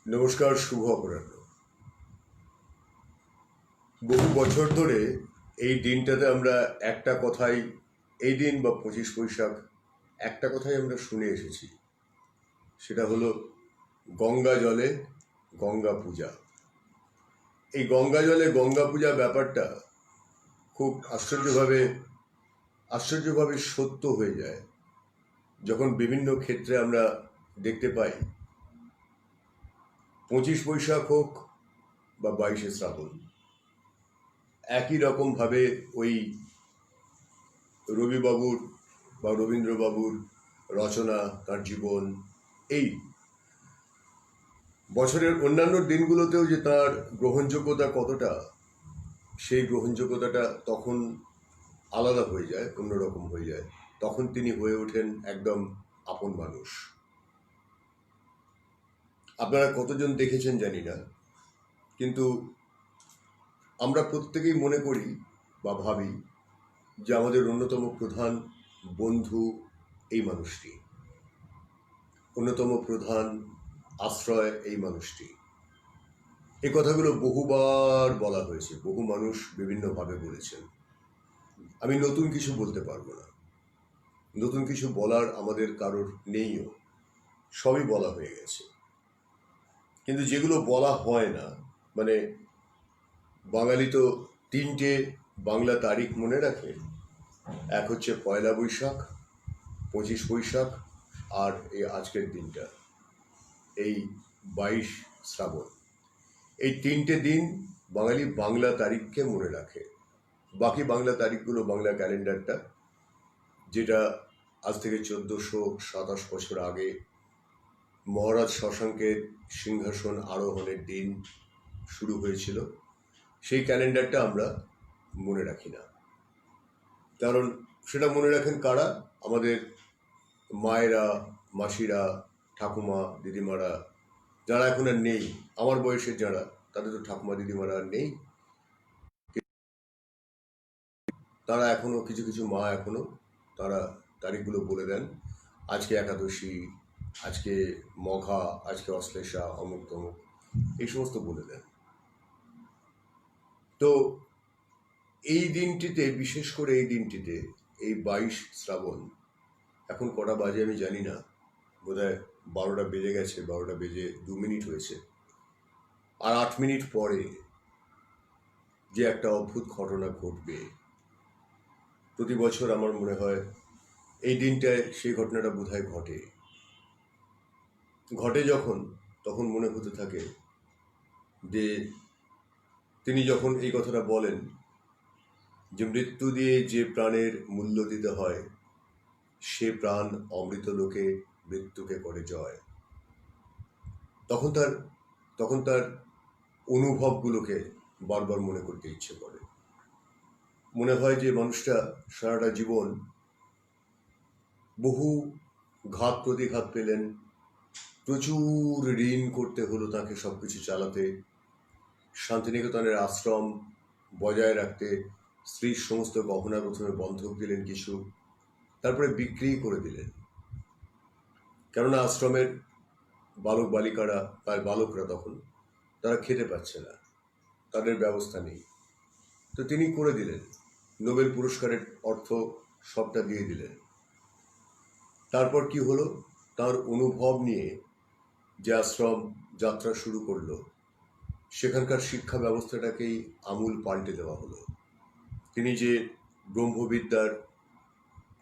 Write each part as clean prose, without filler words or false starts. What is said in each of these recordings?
নমস্কার, শুভ অপরাহ্ন। বহু বছর ধরে এই দিনটাতে আমরা একটা কথাই, এই দিন বা 25 বৈশাখ একটা কথাই আমরা শুনে এসেছি, সেটা হলো গঙ্গা জলে গঙ্গা পূজা। এই গঙ্গা জলে গঙ্গা পূজা ব্যাপারটা খুব আশ্চর্যভাবে সত্য হয়ে যায় যখন বিভিন্ন ক্ষেত্রে আমরা দেখতে পাই 25 বৈশাখ হোক বা 22শে শ্রাবণ, একই রকমভাবে ওই রবিবাবুর বা রবীন্দ্রবাবুর রচনা, তার জীবন, এই বছরের অন্যান্য দিনগুলোতেও যে তার গ্রহণযোগ্যতা কতটা, সেই গ্রহণযোগ্যতাটা তখন আলাদা হয়ে যায়, অন্যরকম হয়ে যায়। তখন তিনি হয়ে ওঠেন একদম আপন মানুষ। আপনারা কতজন দেখেছেন জানি না, কিন্তু আমরা প্রত্যেকেই মনে করি বা ভাবি যে আমাদের অন্যতম প্রধান বন্ধু এই মানুষটি, অন্যতম প্রধান আশ্রয় এই মানুষটি। এই কথাগুলো বহুবার বলা হয়েছে, বহু মানুষ বিভিন্নভাবে বলেছেন। আমি নতুন কিছু বলতে পারবো না, নতুন কিছু বলার আমাদের কারোর নেইও, সবই বলা হয়ে গেছে। কিন্তু যেগুলো বলা হয় না, মানে বাঙালি তো 3টে বাংলা তারিখ মনে রাখে, এক হচ্ছে পয়লা বৈশাখ, 25 বৈশাখ, আর এই আজকের দিনটা, এই 22 শ্রাবণ। এই 3টে দিন বাঙালি বাংলা তারিখকে মনে রাখে। বাকি বাংলা তারিখগুলো, বাংলা ক্যালেন্ডারটা, যেটা আজ থেকে 1427 বছর আগে মহারাজ শশাঙ্কের সিংহাসন আরোহণের দিন শুরু হয়েছিল, সেই ক্যালেন্ডারটা আমরা মনে রাখি না। কারণ সেটা মনে রাখেন কারা? আমাদের মায়েরা, মাসিরা, ঠাকুমা, দিদিমারা, যারা এখন আর নেই, আমার বয়সের যারা, তাদের তো ঠাকুমা দিদিমারা আর নেই। তারা এখনো কিছু কিছু মা এখনো তারা তারিখগুলো বলে দেন, আজকে একাদশী, আজকে মঘা, আজকে অশ্লেষা, অমুক তমুক, এই সমস্ত বলে দেন। তো এই দিনটিতে, বিশেষ করে এই দিনটিতে, এই 22 শ্রাবণ, এখন কটা বাজে আমি জানি না, বোধহয় 12টা বেজে গেছে, 12টা বেজে 2 মিনিট হয়েছে। আর 8 মিনিট পরে যে একটা অদ্ভুত ঘটনা ঘটবে, প্রতি বছর আমার মনে হয় এই দিনটায় সেই ঘটনাটা বোধহয় ঘটে যখন, তখন মনে হতে থাকে যে তিনি যখন এই কথাটা বলেন যে মৃত্যু দিয়ে যে প্রাণের মূল্য দিতে হয়, সে প্রাণ অমৃত লোকে মৃত্যুকে করে জয়। তখন তার অনুভবগুলোকে বারবার মনে করতে ইচ্ছে করে। মনে হয় যে মানুষটা সারাটা জীবন বহু ঘাত প্রতিঘাত পেলেন, প্রচুর ঋণ করতে হলো তাকে সব কিছু চালাতে, শান্তিনিকেতনের আশ্রম বজায় রাখতে স্ত্রীর সমস্ত গহনা প্রথমে বন্ধক দিলেন কিছু, তারপরে বিক্রি করে দিলেন, কেননা আশ্রমের বালক বালিকারা, তার বালকরা তখন তারা খেতে পাচ্ছে না, তাদের ব্যবস্থা নেই। তো তিনি করে দিলেন, নোবেল পুরস্কারের অর্থ সবটা দিয়ে দিলেন। তারপর কি হলো, তার অনুভব নিয়ে যে আশ্রম যাত্রা শুরু করলো, সেখানকার শিক্ষা ব্যবস্থাটাকেই আমূল পাল্টে দেওয়া হলো। তিনি যে ব্রহ্মবিদ্যার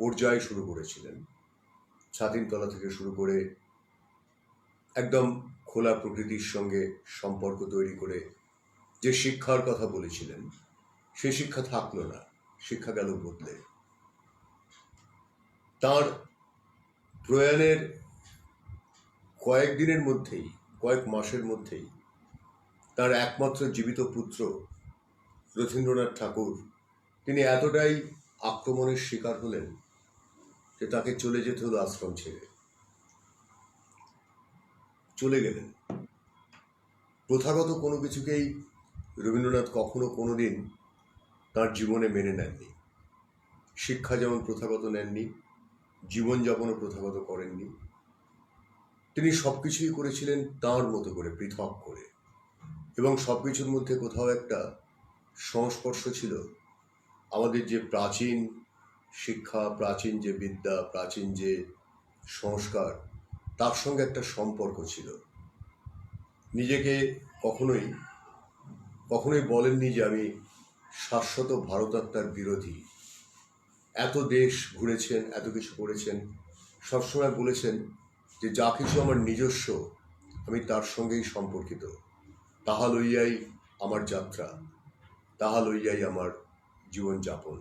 পর্যায় শুরু করেছিলেন, ছাতিমতলা থেকে শুরু করে একদম খোলা প্রকৃতির সঙ্গে সম্পর্ক তৈরি করে যে শিক্ষার কথা বলেছিলেন, সেই শিক্ষা থাকলো না, শিক্ষা গেল বদলে। তার প্রয়াণের কয়েকদিনের মধ্যেই, কয়েক মাসের মধ্যেই, তার একমাত্র জীবিত পুত্র রথীন্দ্রনাথ ঠাকুর, তিনি এতটাই আক্রমণের শিকার হলেন যে তাকে চলে যেতে হলো আশ্রম ছেড়ে। চলে গেলেন। প্রথাগত কোনো কিছুকেই রবীন্দ্রনাথ কখনো কোনো দিন তাঁর জীবনে মেনে নেননি। শিক্ষা যেমন প্রথাগত নেননি, জীবনযাপনও প্রথাগত করেননি। তিনি সব কিছুই করেছিলেন তাঁর মতো করে, পৃথক করে, এবং সব কিছুর মধ্যে কোথাও একটা সংস্পর্শ ছিল আমাদের যে প্রাচীন শিক্ষা, প্রাচীন যে বিদ্যা, প্রাচীন যে সংস্কার, তার সঙ্গে একটা সম্পর্ক ছিল। নিজেকে কখনোই কখনোই বলেননি যে আমি শাশ্বত ভারতাত্মার বিরোধী। এত দেশ ঘুরেছেন, এত কিছু করেছেন, সবসময় বলেছেন যে যা কিছু আমার নিজস্ব আমি তার সঙ্গেই সম্পর্কিত, তাহা লইয়াই আমার যাত্রা, তাহা লইয়াই আমার জীবনযাপন।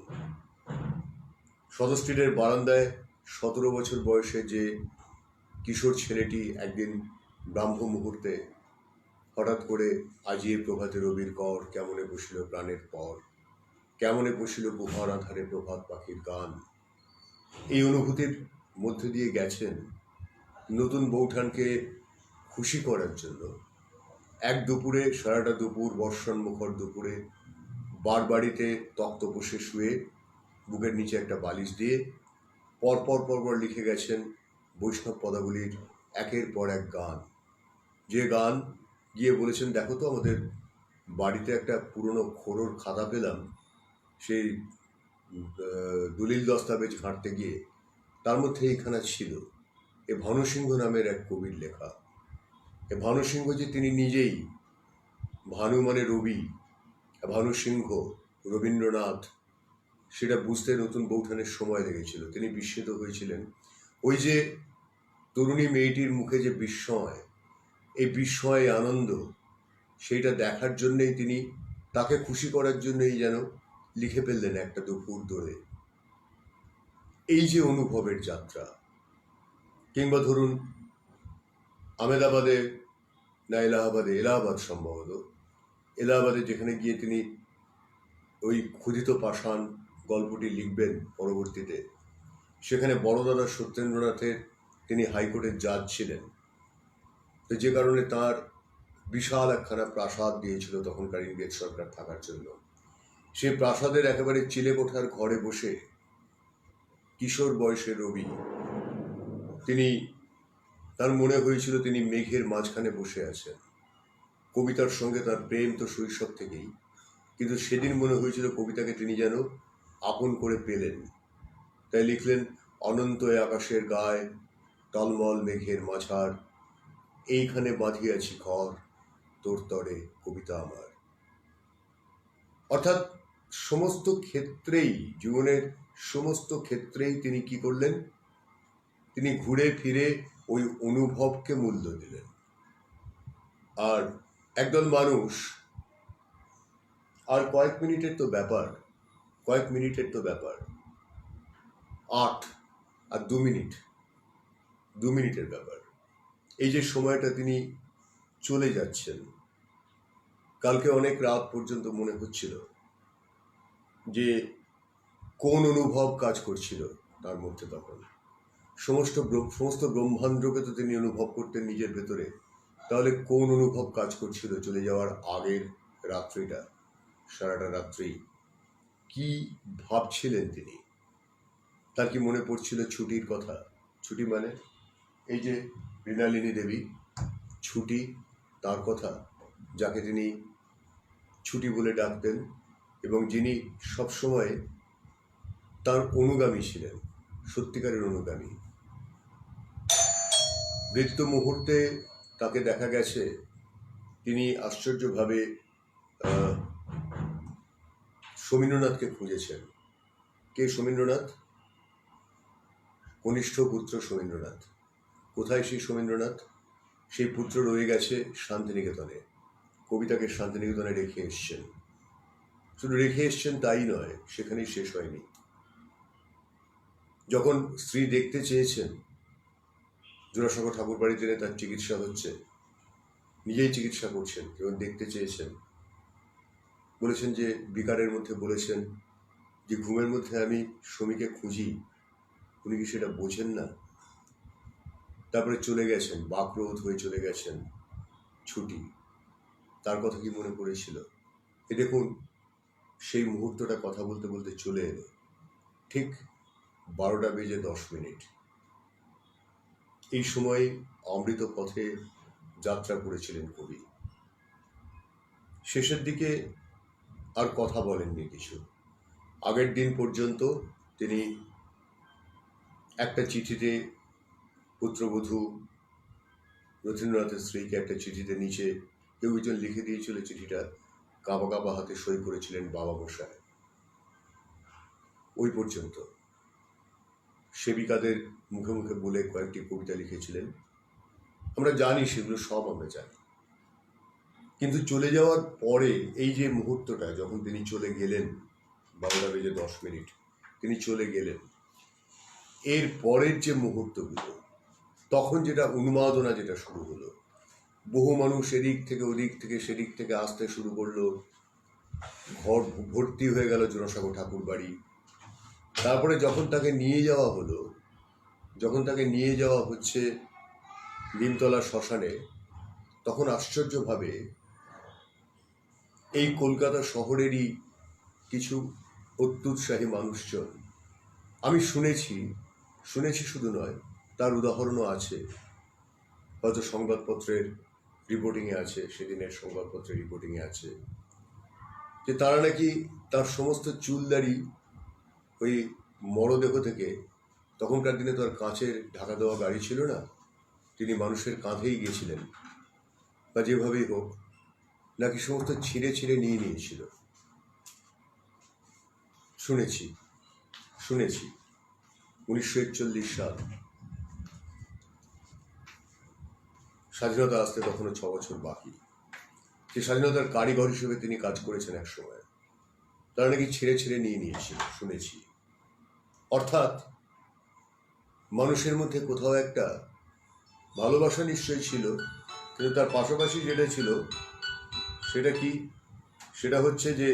সদর স্ট্রিটের বারান্দায় 17 বছর বয়সে যে কিশোর ছেলেটি একদিন ব্রাহ্ম মুহূর্তে হঠাৎ করে আজিয়ে প্রভাতে রবির কর, কেমনে বসিল প্রাণের পর, কেমনে বসিল গুহার আধারে প্রভাত পাখির গান, এই অনুভূতির মধ্যে দিয়ে গেছেন নতুন বৌঠানকে খুশি করার জন্য। এক দুপুরে, সারাটা দুপুর, বর্ষণ মুখর দুপুরে, বাড়িতে তক্ত বসে শুয়ে বুকের নিচে একটা বালিশ দিয়ে পরপর লিখে গেছেন বৈষ্ণব পদাবলীর একের পর এক গান। যে গান গিয়ে বলেছেন, দেখো তো আমাদের বাড়িতে একটা পুরনো খোড়োর খাতা পেলাম, সেই দলিল দস্তাবেজ ঘাঁটতে গিয়ে তার মধ্যে এইখানা ছিল এ ভানুসিংহ নামের এক কবির লেখা। এ ভানুসিংহ যে তিনি নিজেই, ভানু মানে রবি, ভানুসিংহ রবীন্দ্রনাথ, সেটা বুঝতে নতুন বৌঠানের সময় লেগেছিল। তিনি বিস্মিত হয়েছিলেন। ওই যে তরুণী মেয়েটির মুখে যে বিস্ময়, এই বিস্ময় আনন্দ, সেইটা দেখার জন্যেই তিনি, তাকে খুশি করার জন্যই যেন লিখে ফেললেন একটা দুপুর ধরে। এই যে অনুভবের যাত্রা। কিংবা ধরুন আমেদাবাদে না এলাহাবাদে, এলাহাবাদ সম্ভবত, এলাহাবাদে যেখানে গিয়ে তিনি ওই ক্ষুধিত পাষাণ গল্পটি লিখবেন পরবর্তীতে, সেখানে বড়দাদা সত্যেন্দ্রনাথের, তিনি হাইকোর্টের জাজ ছিলেন, তো যে কারণে তার বিশাল একখানা প্রাসাদ দিয়েছিল তখনকার ইংরেজ সরকার থাকার জন্য। সেই প্রাসাদের একেবারে চিলেকোঠার ঘরে বসে কিশোর বয়সের রবি, তিনি, তার মনে হয়েছিল তিনি মেঘের মাঝখানে বসে আছেন। কবিতার সঙ্গে তার প্রেম তো শৈশব থেকেই, কিন্তু সেদিন মনে হয়েছিল কবিতাকে তিনি যেন আপন করে পেলেন। তাই লিখলেন, অনন্ত আকাশের গায়ে টলমল মেঘের মাঝার, এইখানে বাঁধিয়াছি ঘর, তোর তরে কবিতা আমার। অর্থাৎ সমস্ত ক্ষেত্রেই, জীবনের সমস্ত ক্ষেত্রেই তিনি কি করলেন, তিনি ঘুরে ফিরে ওই অনুভবকে মূল্য দিলেন। আর একদল মানুষ, আর কয়েক মিনিটের তো ব্যাপার, 8 আর 2 মিনিটের ব্যাপার। এই যে সময়টা তিনি চলে যাচ্ছেন, কালকে অনেক রাত পর্যন্ত মনে হচ্ছিল যে কোন অনুভব কাজ করছিল তার মধ্যে তখন। সমস্ত ব্রহ্মাণ্ডকে তো তিনি অনুভব করতেন নিজের ভেতরে, তাহলে কোন অনুভব কাজ করছিল চলে যাওয়ার আগের রাত্রিটা, সারাটা রাত্রি কি ভাবছিলেন তিনি? তার কি মনে পড়ছিল ছুটির কথা? ছুটি মানে এই যে মৃণালিনী দেবী, ছুটি, তার কথা, যাকে তিনি ছুটি বলে ডাকতেন এবং যিনি সবসময় তার অনুগামী ছিলেন, সত্যিকারের অনুগামী। মৃত্যু মুহূর্তে তাকে দেখা গেছে তিনি আশ্চর্যভাবে সমীন্দ্রনাথকে খুঁজেছেন। কে সমীন্দ্রনাথ? কনিষ্ঠ পুত্র সমীন্দ্রনাথ। কোথায় সেই সমীন্দ্রনাথ? সেই পুত্র রয়ে গেছে শান্তিনিকেতনে, কবিতাকে শান্তিনিকেতনে রেখে এসছেন। শুধু রেখে এসছেন তাই নয়, সেখানেই শেষ হয়নি। যখন স্ত্রী দেখতে চেয়েছেন, জোড়াসাঁকো ঠাকুর বাড়িতে তার চিকিৎসা হচ্ছে, নিজেই চিকিৎসা করছেন, যখন দেখতে চেয়েছেন, বলেছেন যে বিকারের মধ্যে বলেছেন যে ঘুমের মধ্যে আমি স্বামীকে খুঁজি, উনি কি সেটা বোঝেন না? তারপরে চলে গেছেন, বাকরোধ হয়ে চলে গেছেন। ছুটি, তার কথা কি মনে পড়েছিল? এ দেখুন, সেই মুহূর্তটা কথা বলতে বলতে চলে এলো, ঠিক 12টা বেজে 10 মিনিট। এই সময় অমৃত পথে যাত্রা করেছিলেন কবি। শেষের দিকে আর কথা বলেননি কিছু। আগের দিন পর্যন্ত তিনি একটা চিঠিতে পুত্রবধূ রথীন্দ্রনাথের স্ত্রীকে একটা চিঠিতে নিচে কেউ একজন লিখে দিয়েছিল, চিঠিটা কাঁপা কাঁপা হাতে সই করেছিলেন বাবা মশাই। ওই পর্যন্ত সেবিকাদের মুখে মুখে বলে কয়েকটি কবিতা লিখেছিলেন। আমরা জানি, সেগুলো সব আমরা জানি। কিন্তু চলে যাওয়ার পরে এই যে মুহূর্তটা, যখন তিনি চলে গেলেন, 12:10 তিনি চলে গেলেন, এর পরের যে মুহূর্তগুলো, তখন যেটা উন্মাদনা যেটা শুরু হলো, বহু মানুষ এদিক থেকে ওদিক থেকে সেদিক থেকে আসতে শুরু করলো, ঘর ভর্তি হয়ে গেল জোড়াসাঁকো ঠাকুর বাড়ি। তারপরে যখন তাকে নিয়ে যাওয়া হলো, যখন তাকে নিয়ে যাওয়া হচ্ছে নিমতলা শ্মশানে, তখন আশ্চর্যভাবে এই কলকাতা শহরেরই কিছু অত্যুৎসাহী মানুষজন, আমি শুনেছি শুধু নয়, তার উদাহরণও আছে, হয়তো সংবাদপত্রের রিপোর্টিংয়ে আছে, সেদিনের সংবাদপত্রের রিপোর্টিংয়ে আছে, যে তারা নাকি তার সমস্ত চুলদাড়ি ওই মরদেহ থেকে, তখনকার দিনে তো আর কাঁচের ঢাকা দেওয়া গাড়ি ছিল না, তিনি মানুষের কাঁধেই গিয়েছিলেন বা যেভাবেই হোক, নাকি সমস্ত ছিঁড়ে ছিঁড়ে নিয়ে নিয়েছিল। শুনেছি 1941 সাল, স্বাধীনতা আসতে তখনও 6 বছর বাকি। যে স্বাধীনতার কারিগর হিসেবে তিনি কাজ করেছেন এক সময়, তারা নাকি ছিঁড়ে ছিঁড়ে নিয়ে নিয়েছিল, শুনেছি। অর্থাৎ মানুষের মধ্যে কোথাও একটা ভালোবাসা নিশ্চয়ই ছিল, কিন্তু তার পাশাপাশি যেটা ছিল সেটা কি, সেটা হচ্ছে যে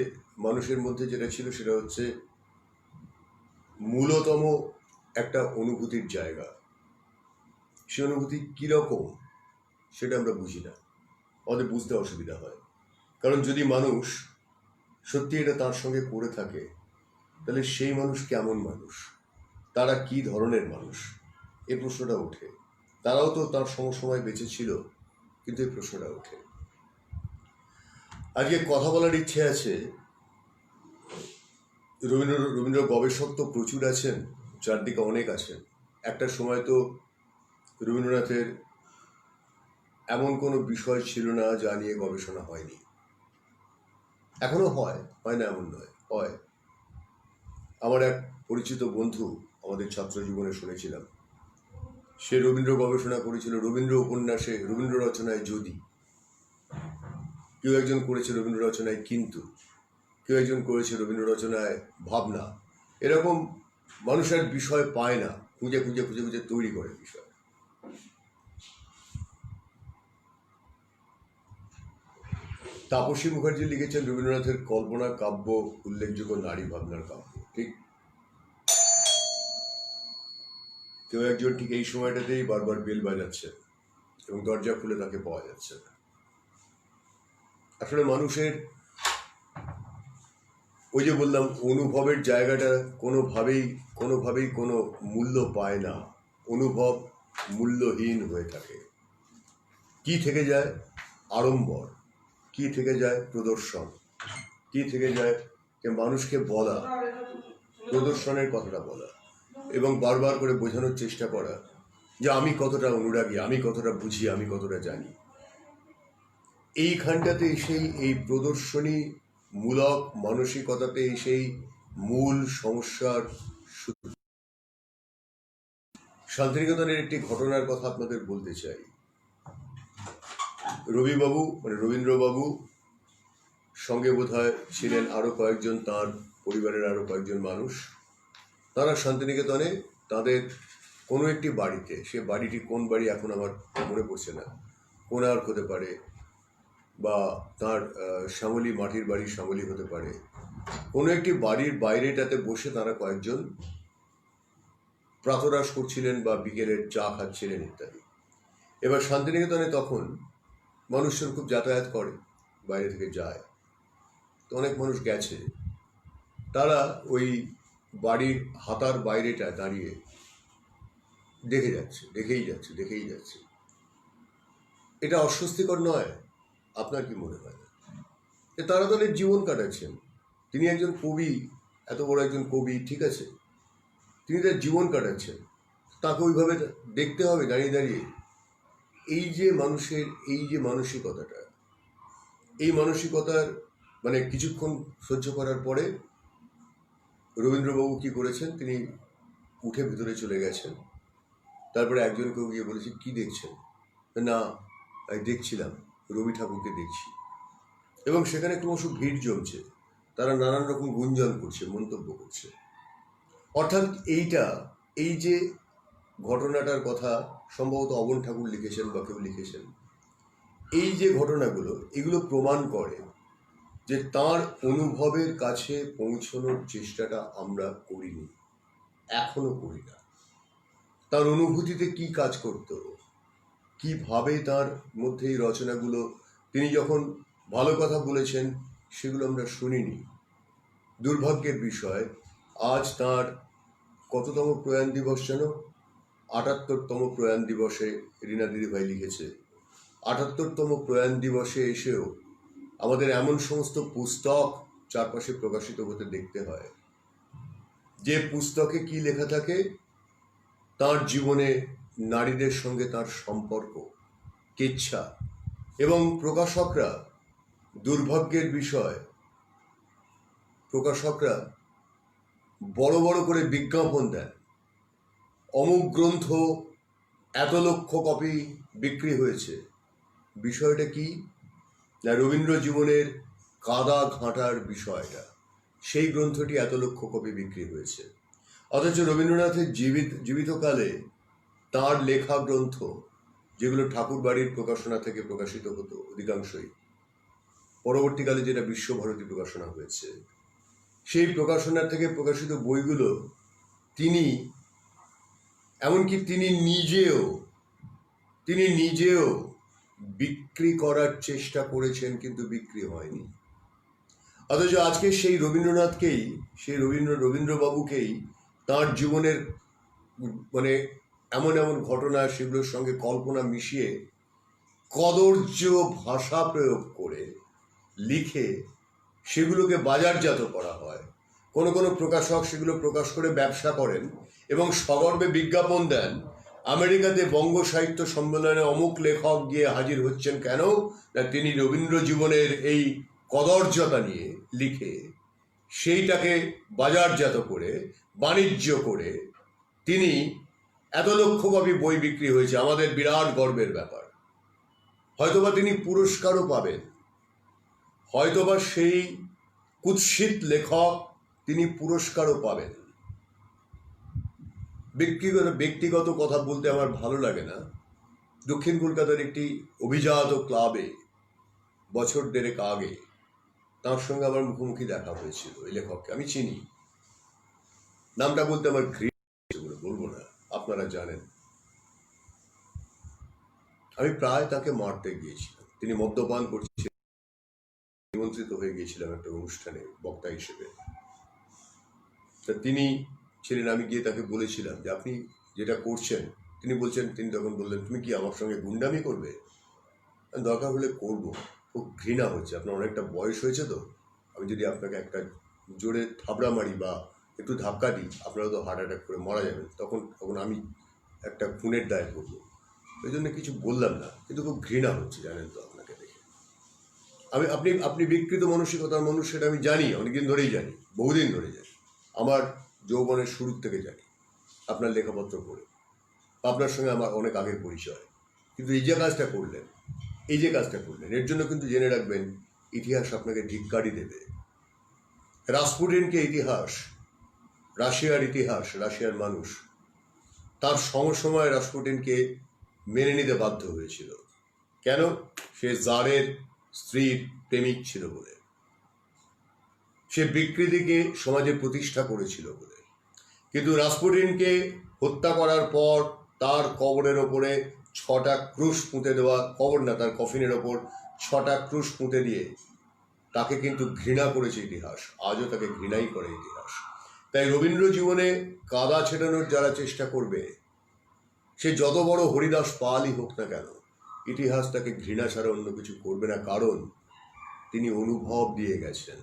মানুষের মধ্যে যেটা ছিল সেটা হচ্ছে মূলতম একটা অনুভূতির জায়গা। সে অনুভূতি কীরকম সেটা আমরা বুঝি না, আমাদের বুঝতে অসুবিধা হয়। কারণ যদি মানুষ সত্যি এটা তার সঙ্গে করে থাকে, তাহলে সেই মানুষ কেমন মানুষ, তারা কি ধরনের মানুষ, এই প্রশ্নটা ওঠে। তারাও তো তার সময় বেঁচে ছিল, কিন্তু এই প্রশ্নটা ওঠে। আজকে কথা বলার ইচ্ছে আছে। রবীন্দ্র গবেষক তো প্রচুর আছেন, চারদিকে অনেক আছেন। একটা সময় তো রবীন্দ্রনাথের এমন কোনো বিষয় ছিল না যা নিয়ে গবেষণা হয়নি। এখনো হয় না এমন নয়, হয়। আমার এক পরিচিত বন্ধু, আমাদের ছাত্র জীবনে শুনেছিলাম, সে রবীন্দ্র গবেষণা করেছিল রবীন্দ্র উপন্যাসে, রবীন্দ্র রচনায় যদি, কেউ একজন করেছে রবীন্দ্র রচনায় কিন্তু, কেউ একজন করেছে রবীন্দ্র রচনায় ভাবনা। এরকম মানুষের বিষয় পায় না, খুঁজে খুঁজে খুঁজে খুঁজে তৈরি করে বিষয়। তাপসী মুখার্জি লিখেছেন রবীন্দ্রনাথের কল্পনা কাব্য উল্লেখযোগ্য নারী ভাবনার কাব্য, ঠিক। কেউ একজন ঠিক এই সময়টাতেই বারবার বেল বাজাচ্ছে এবং দরজা খুলে তাকে পাওয়া যাচ্ছে না। আসলে মানুষের ওই যে বললাম, অনুভবের জায়গাটা কোনোভাবেই কোনো মূল্য পায় না, অনুভব মূল্যহীন হয়ে থাকে। কি থেকে যায়? আড়ম্বর। কি থেকে যায়? প্রদর্শন। কি থেকে যায়? যে মানুষকে বলা, প্রদর্শনের কথাটা বলা এবং বারবার করে বোঝানোর চেষ্টা করা যে আমি কতটা অনুরাগী, আমি কতটা বুঝি, আমি কতটা জানি। এইখানটাতে এসেই, এই প্রদর্শনী মূলক মানসিকতাতে এসেই মূল সমস্যার শুরু। শান্তিনিকেতনের একটি ঘটনার কথা আপনাদের বলতে চাই। রবিবাবু মানে রবীন্দ্রবাবু সঙ্গে বোধহয় ছিলেন আরও কয়েকজন, তার পরিবারের আরও কয়েকজন মানুষ। তারা শান্তিনিকেতনে তাদের কোনো একটি বাড়িতে, সে বাড়িটি কোন বাড়ি এখন আমার মনে পড়ছে না, কোণার্ক হতে পারে বা তার শ্যামলী, মাটির বাড়ি শ্যামলী হতে পারে, কোনো একটি বাড়ির বাইরেটাতে বসে তারা কয়েকজন প্রাতরাশ করছিলেন বা বিকেলের চা খাচ্ছিলেন ইত্যাদি। এবার শান্তিনিকেতনে তখন মানুষজন খুব যাতায়াত করে, বাইরে থেকে যায়, তো অনেক মানুষ গেছে। তারা ওই বাড়ির হাতার বাইরেটা দাঁড়িয়ে দেখেই যাচ্ছে। এটা অস্বস্তিকর নয়? আপনার কি মনে হয়? তারা তাদের জীবন কাটাচ্ছেন। তিনি একজন কবি, এত বড় একজন কবি, ঠিক আছে, তিনি তার জীবন কাটাচ্ছেন, তাকে ওইভাবে দেখতে হবে দাঁড়িয়ে দাঁড়িয়ে? এই যে মানুষের এই যে মানসিকতাটা, এই মানসিকতার মানে কিছুক্ষণ সহ্য করার পরে রবীন্দ্রবাবু কি করেছেন, তিনি উঠে ভিতরে চলে গেছেন। তারপরে একজনকেও গিয়ে বলেছে, কি দেখছেন? না, আমি দেখছিলাম, রবি ঠাকুরকে দেখছি। এবং সেখানে ক্রমশ ভিড় জমছে, তারা নানান রকম গুঞ্জন করছে, মন্তব্য করছে। অর্থাৎ এই যে ঘটনাটার কথা সম্ভবত অবন ঠাকুর লিখেছেন বা কেউ লিখেছেন, এই যে ঘটনাগুলো, এগুলো প্রমাণ করে যে তার অনুভবের কাছে পৌঁছানোর চেষ্টাটা আমরা করিনি, এখনো করি না। তার অনুভূতিতে কি কাজ করত, কিভাবে তার মধ্যে এই রচনাগুলো, তিনি যখন ভালো কথা বলেছেন সেগুলো আমরা শুনিনি। দুর্ভাগ্যের বিষয়, আজ তার কততম প্রয়াণ দিবস যেন? ৭৮তম প্রয়াণ দিবসে রীনা দিদিভাই লিখেছে, ৭৮তম প্রয়াণ দিবসে এসেও আমাদের এমন সমস্ত পুস্তক চারপাশে প্রকাশিত হতে দেখতে হয়, যে পুস্তকে কি লেখা থাকে, তার জীবনে নারীদের সঙ্গে তার সম্পর্ক, কেচ্ছা, এবং প্রকাশকরা, দুর্ভাগ্যের বিষয়, প্রকাশকরা বড় বড় করে বিজ্ঞাপন দেন, অমুক গ্রন্থ এত লক্ষ কপি বিক্রি হয়েছে। বিষয়টা কি না, রবীন্দ্র জীবনের কাদা ঘাঁটার বিষয়টা, সেই গ্রন্থটি এত লক্ষ কপি বিক্রি হয়েছে। অথচ রবীন্দ্রনাথের জীবিতকালে তার লেখা গ্রন্থ, যেগুলো ঠাকুর বাড়ির প্রকাশনা থেকে প্রকাশিত হতো অধিকাংশই, পরবর্তীকালে যেটা বিশ্বভারতী প্রকাশনা হয়েছে, সেই প্রকাশনা থেকে প্রকাশিত বইগুলো তিনি, এমনকি তিনি নিজেও বিক্রি করার চেষ্টা করেছেন, কিন্তু বিক্রি হয়নি। অথচ আজকে সেই রবীন্দ্রনাথকেই, সেই রবীন্দ্রবাবুকেই তার জীবনের মানে এমন এমন ঘটনা, সেগুলোর সঙ্গে কল্পনা মিশিয়ে কদর্য ভাষা প্রয়োগ করে লিখে সেগুলোকে বাজারজাত করা হয়। কোনো কোনো প্রকাশক সেগুলো প্রকাশ করে ব্যবসা করেন এবং সগর্বে বিজ্ঞাপন দেন, আমেরিকাতে বঙ্গ সাহিত্য সম্মেলনে অমুক লেখক গিয়ে হাজির হচ্ছেন। কেন না, তিনি রবীন্দ্র জীবনের এই কদর্যতা নিয়ে লিখে সেইটাকে বাজারজাত করে, বাণিজ্য করে তিনি এত লক্ষ কপি বই বিক্রি হয়েছে, আমাদের বিরাট গর্বের ব্যাপার। হয়তোবা তিনি পুরস্কারও পাবেন, হয়তোবা সেই কুৎসিত লেখক তিনি পুরস্কারও পাবেন। ব্যক্তিগত কথা বলতে আমার ভালো লাগে না। দক্ষিণ কলকাতার একটি অভিজাত ক্লাবে বছর দেড়েক আগে তার সঙ্গে আমার মুখোমুখি দেখা হয়েছিল। এই লেখককে আমি চিনি, নামটা বলতে আমার ঘৃণা, বলবো না, আপনারা জানেন। আমি প্রায় তাকে মারতে গিয়েছিলাম, তিনি মদ্যপান করছিলেন, নিমন্ত্রিত হয়ে গিয়েছিলাম একটা অনুষ্ঠানে বক্তা হিসেবে। তা তিনি ছিলেন, আমি গিয়ে তাকে বলেছিলাম যে আপনি যেটা করছেন, তিনি তখন বললেন, তুমি কি আমার সঙ্গে গুন্ডামি করবে? দরকার হলে করবো, খুব ঘৃণা হচ্ছে, আপনার অনেকটা বয়স হয়েছে তো, আমি যদি আপনাকে একটা জোরে থাবড়া মারি বা একটু ধাক্কা দিই, আপনারা তো হার্ট অ্যাটাক করে মারা যাবেন, তখন আমি একটা খুনের দায় করবো। ওই জন্য কিছু বললাম না, কিন্তু খুব ঘৃণা হচ্ছে, জানেন তো আপনাকে দেখে। আপনি বিকৃত মানসিকতার মানুষ, সেটা আমি জানি, অনেকদিন ধরেই জানি, বহুদিন ধরে জানি, আমার যৌবনের শুরুর থেকে জানি, আপনার লেখাপত্র পড়ে, আপনার সঙ্গে আমার অনেক আগের পরিচয়। কিন্তু এই যে কাজটা করলেন, এর জন্য কিন্তু জেনে রাখবেন, ইতিহাস আপনাকে ধিক্কারই দেবে। রাসপুটিনকে ইতিহাস, রাশিয়ার ইতিহাস, রাশিয়ার মানুষ তার সমসময় রাসপুটিনকে মেনে নিতে বাধ্য হয়েছিল। কেন? সে জারের স্ত্রীর প্রেমিক ছিল বলে, সে বিকৃতিকে সমাজে প্রতিষ্ঠা করেছিল বলে। কিন্তু রাসপুটিনকে হত্যা করার পর তার কবরের ওপরে 6টা ক্রুশ পুঁতে দেওয়া, কবর না, তার কফিনের ওপর 6টা ক্রুশ পুঁতে দিয়ে তাকে কিন্তু ঘৃণা করেছে ইতিহাস, আজও তাকে ঘৃণাই করে ইতিহাস। তাই রবীন্দ্র জীবনে কাদা ছেটানোর যারা চেষ্টা করবে, সে যত বড় হরিদাস পালই হোক না কেন, ইতিহাস তাকে ঘৃণা ছাড়া অন্য কিছু করবে না, কারণ তিনি অনুভব দিয়ে গেছেন।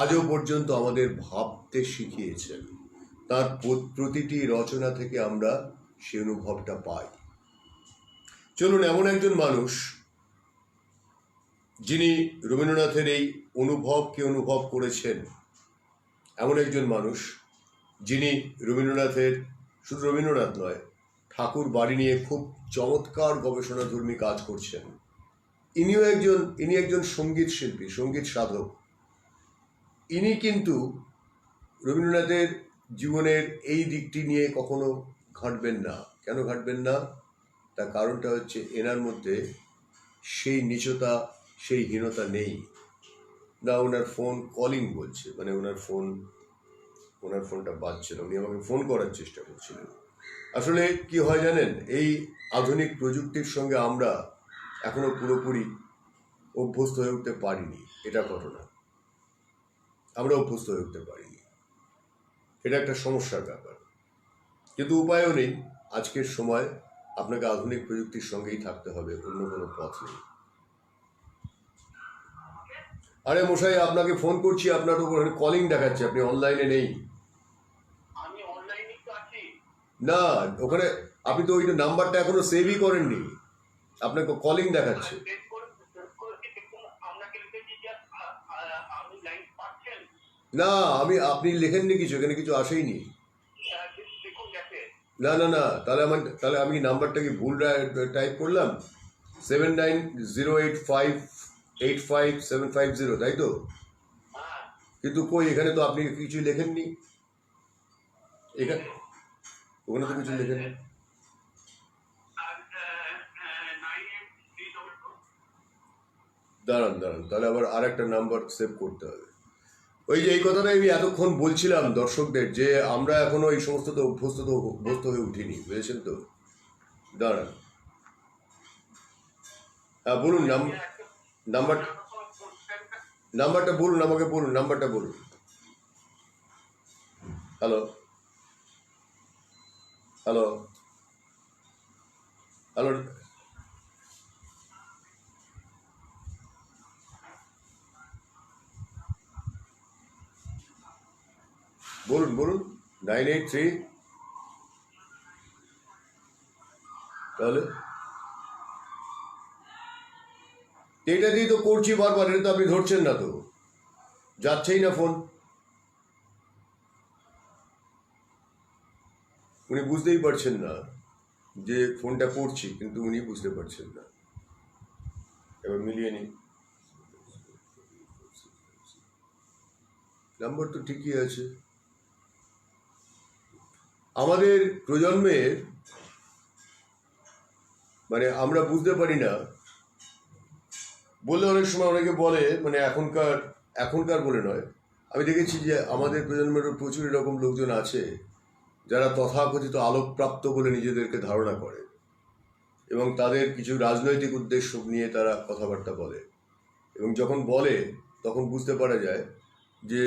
আজও পর্যন্ত আমাদের ভাবতে শিখিয়েছেন। তার প্রতিটি রচনা থেকে আমরা সে অনুভবটা পাই। চলুন, এমন একজন মানুষ যিনি রবীন্দ্রনাথের এই অনুভবকে অনুভব করেছেন, এমন একজন মানুষ যিনি রবীন্দ্রনাথের, শুধু রবীন্দ্রনাথ নয়, ঠাকুর বাড়ি নিয়ে খুব চমৎকার গবেষণাধর্মী কাজ করছেন। ইনি একজন সঙ্গীত শিল্পী, সঙ্গীত সাধক। ইনি কিন্তু রবীন্দ্রনাথের জীবনের এই দিকটি নিয়ে কখনো ঘাঁটবেন না। কেন ঘাঁটবেন না? তার কারণটা হচ্ছে এনার মধ্যে সেই নীচতা, সেই হীনতা নেই। না, ওনার ফোন কলিং বলছে, মানে ওনার ফোনটা বাজছিল, উনি আমাকে ফোন করার চেষ্টা করছিলেন। আসলে কি হয় জানেন, এই আধুনিক প্রযুক্তির সঙ্গে আমরা এখনো পুরোপুরি অভ্যস্ত হয়ে উঠতে পারিনি, এটা ঘটনা। আমরা অভ্যস্ত হয়ে উঠতে পারিনি, এটা একটা সমস্যার ব্যাপার। কিন্তু উপায়ও নেই, আজকের সময় আপনাকে আধুনিক প্রযুক্তির সঙ্গেই থাকতে হবে, অন্য কোনো পথ নেই। আরে মশাই, আপনাকে ফোন করছি, আপনার ওখানে কলিং দেখাচ্ছে, আপনি অনলাইনে নেই। না, ওখানে আপনি তো ওই নাম্বারটা এখনো সেভই করেননি, আপনাকে কলিং দেখাচ্ছে। না, আপনি লেখেননি কিছু, এখানে কিছু আসেইনি। না না না, তাহলে আমি নাম্বারটাকে ভুল টাইপ করলাম। 7908585750, তাই তো? কিন্তু কই, এখানে তো আপনি কিছু লেখেননি, ওখানে তো কিছু লেখেননি। দাঁড়ান, তাহলে আবার আর একটা নাম্বার সেভ করতে হবে। ওই যে এই কথাটাই আমি এতক্ষণ বলছিলাম দর্শকদের, যে আমরা এখনো এই সমস্ত তো অভ্যস্ত হয়ে উঠিনি, বুঝেছেন তো? দাঁড়ান, হ্যাঁ বলুন, নাম্বারটা বলুন, আমাকে বলুন, নাম্বারটা বলুন। হ্যালো হ্যালো হ্যালো, বলুন 983, তাহলে এটা দিয়ে তো করছি বারবার, এটা তো আপনি ধরছেন না, তো যাচ্ছেই না ফোন। উনি বুঝতেই পারছেন না যে ফোনটা করছি, কিন্তু উনি বুঝতে পারছেন না। এবার মিলিয়ে নিন, নাম্বার তো ঠিকই আছে। আমাদের প্রজন্মের, মানে আমরা বুঝতে পারি না বললে, অনেক সময় অনেকে বলে, মানে এখনকার বলে নয়, আমি দেখেছি যে আমাদের প্রজন্মেরও প্রচুর এরকম লোকজন আছে যারা তথাকথিত আলোকপ্রাপ্ত বলে নিজেদেরকে ধারণা করে, এবং তাদের কিছু রাজনৈতিক উদ্দেশ্য নিয়ে তারা কথাবার্তা বলে, এবং যখন বলে তখন বুঝতে পারা যায় যে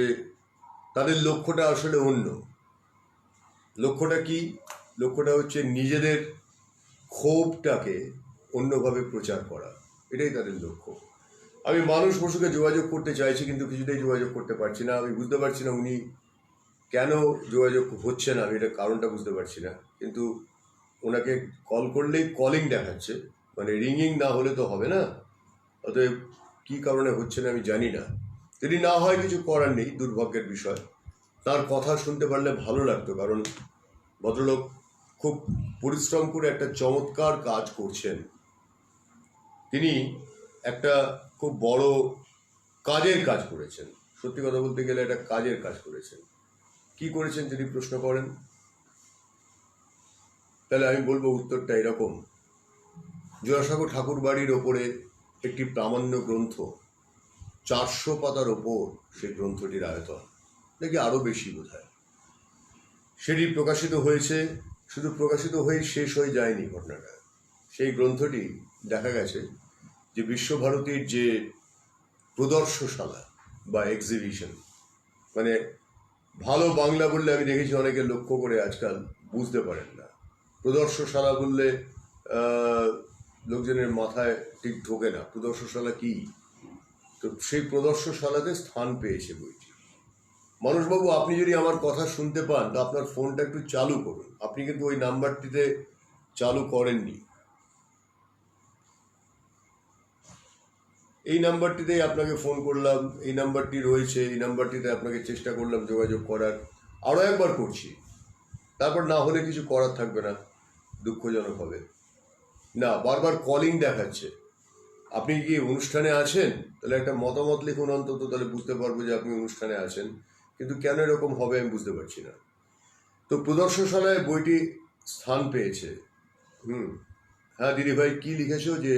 তাদের লক্ষ্যটা আসলে অন্য। লক্ষ্যটা কি? লক্ষ্যটা হচ্ছে নিজেদের ক্ষোভটাকে অন্যভাবে প্রচার করা, এটাই তাদের লক্ষ্য। আমি মানুষ পশুকে যোগাযোগ করতে চাইছি, কিন্তু কিছুতেই যোগাযোগ করতে পারছি না। আমি বুঝতে পারছি না উনি কেন যোগাযোগ হচ্ছে না, আমি এটা কারণটা বুঝতে পারছি না। কিন্তু ওনাকে কল করলেই কলিং দেখাচ্ছে, মানে রিংইং না হলে তো হবে না। অতএব কী কারণে হচ্ছে না আমি জানি না। যদি না হয় কিছু করার নেই, দুর্ভাগ্যের বিষয়। তার কথা শুনতে পারলে ভালো লাগতো, কারণ ভদ্রলোক খুব পরিশ্রম করে একটা চমৎকার কাজ করছেন। তিনি একটা খুব বড় কাজের কাজ করেছেন, সত্যি কথা বলতে গেলে একটা কাজের কাজ করেছেন। কি করেছেন যদি প্রশ্ন করেন, তাহলে আমি বলবো উত্তরটা এরকম: জোড়াসাঁকো ঠাকুর বাড়ির ওপরে একটি প্রামাণ্য গ্রন্থ, 400 পাতার ওপর সেই গ্রন্থটির আয়তন, নাকি আরও বেশি বোধহয়। সেটি প্রকাশিত হয়েছে, শুধু প্রকাশিত হয়েই শেষ হয়ে যায়নি ঘটনাটা। সেই গ্রন্থটি দেখা গেছে যে বিশ্বভারতীর যে প্রদর্শনশালা বা এক্সিবিশন, মানে ভালো বাংলা বললে আমি দেখেছি অনেকে লক্ষ্য করে আজকাল বুঝতে পারেন না। প্রদর্শনশালা বললে লোকজনের মাথায় ঠিক ঢোকে না প্রদর্শনশালা কি। তো সেই প্রদর্শনশালাতে স্থান পেয়েছে বইটি। মানুষবাবু, আপনি যদি আমার কথা শুনতে পান তো আপনার ফোনটা একটু চালু করুন। আপনি কিন্তু ওই নাম্বারটিতে চালু করেননি। এই নাম্বারটিতেই আপনাকে ফোন করলাম, এই নাম্বারটি রয়েছে, এই নাম্বারটিতে আপনাকে চেষ্টা করলাম যোগাযোগ করার, আরও একবার করছি। তারপর না হলে কিছু করার থাকবে না, দুঃখজনক হবে। না, বারবার কলিং দেখাচ্ছে। আপনি কি অনুষ্ঠানে আছেন? তাহলে একটা মতামত লিখুন অন্তত, তাহলে বুঝতে পারবো যে আপনি অনুষ্ঠানে আছেন। কিন্তু কেন এরকম হবে আমি বুঝতে পারছি না। তো প্রদর্শনশালায় বইটি স্থান পেয়েছে। হ্যাঁ দিদিভাই, কি লিখেছো যে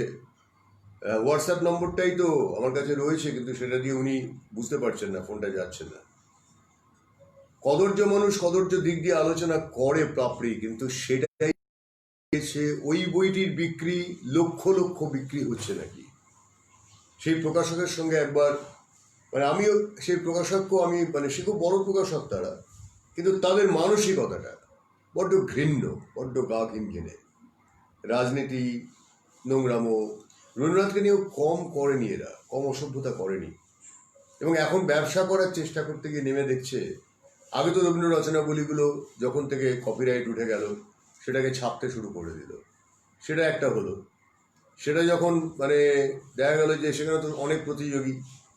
হোয়াটসঅ্যাপ নম্বরটাই তো আমার কাছে রয়েছে, কিন্তু সেটা দিয়ে উনি বুঝতে পারছেন না, ফোনটা যাচ্ছে না। কদর্য মানুষ কদর্য দিক দিয়ে আলোচনা করে প্রাপরি, কিন্তু সেটাই ওই বইটির বিক্রি লক্ষ লক্ষ বিক্রি হচ্ছে নাকি। সেই প্রকাশকের সঙ্গে একবার আমিও সেই প্রকাশককেও সে খুব বড় প্রকাশক তারা, কিন্তু তাদের মানসিকতাটা বড্ড ঘৃণ্য, বড্ড গা ঘিনঘিনে। রাজনীতি, নোংরামো, রবীন্দ্রনাথকে নিয়েও কম করেনি এরা, কম অসভ্যতা করেনি। এবং এখন ব্যবসা করার চেষ্টা করতে গিয়ে নেমে দেখছে, আগে তো রবীন্দ্র রচনাবলীগুলো যখন থেকে কপিরাইট উঠে গেল সেটাকে ছাপতে শুরু করে দিল, সেটা একটা হলো। সেটা যখন দেখা গেল যে সেখানে তো অনেক প্রতিযোগী,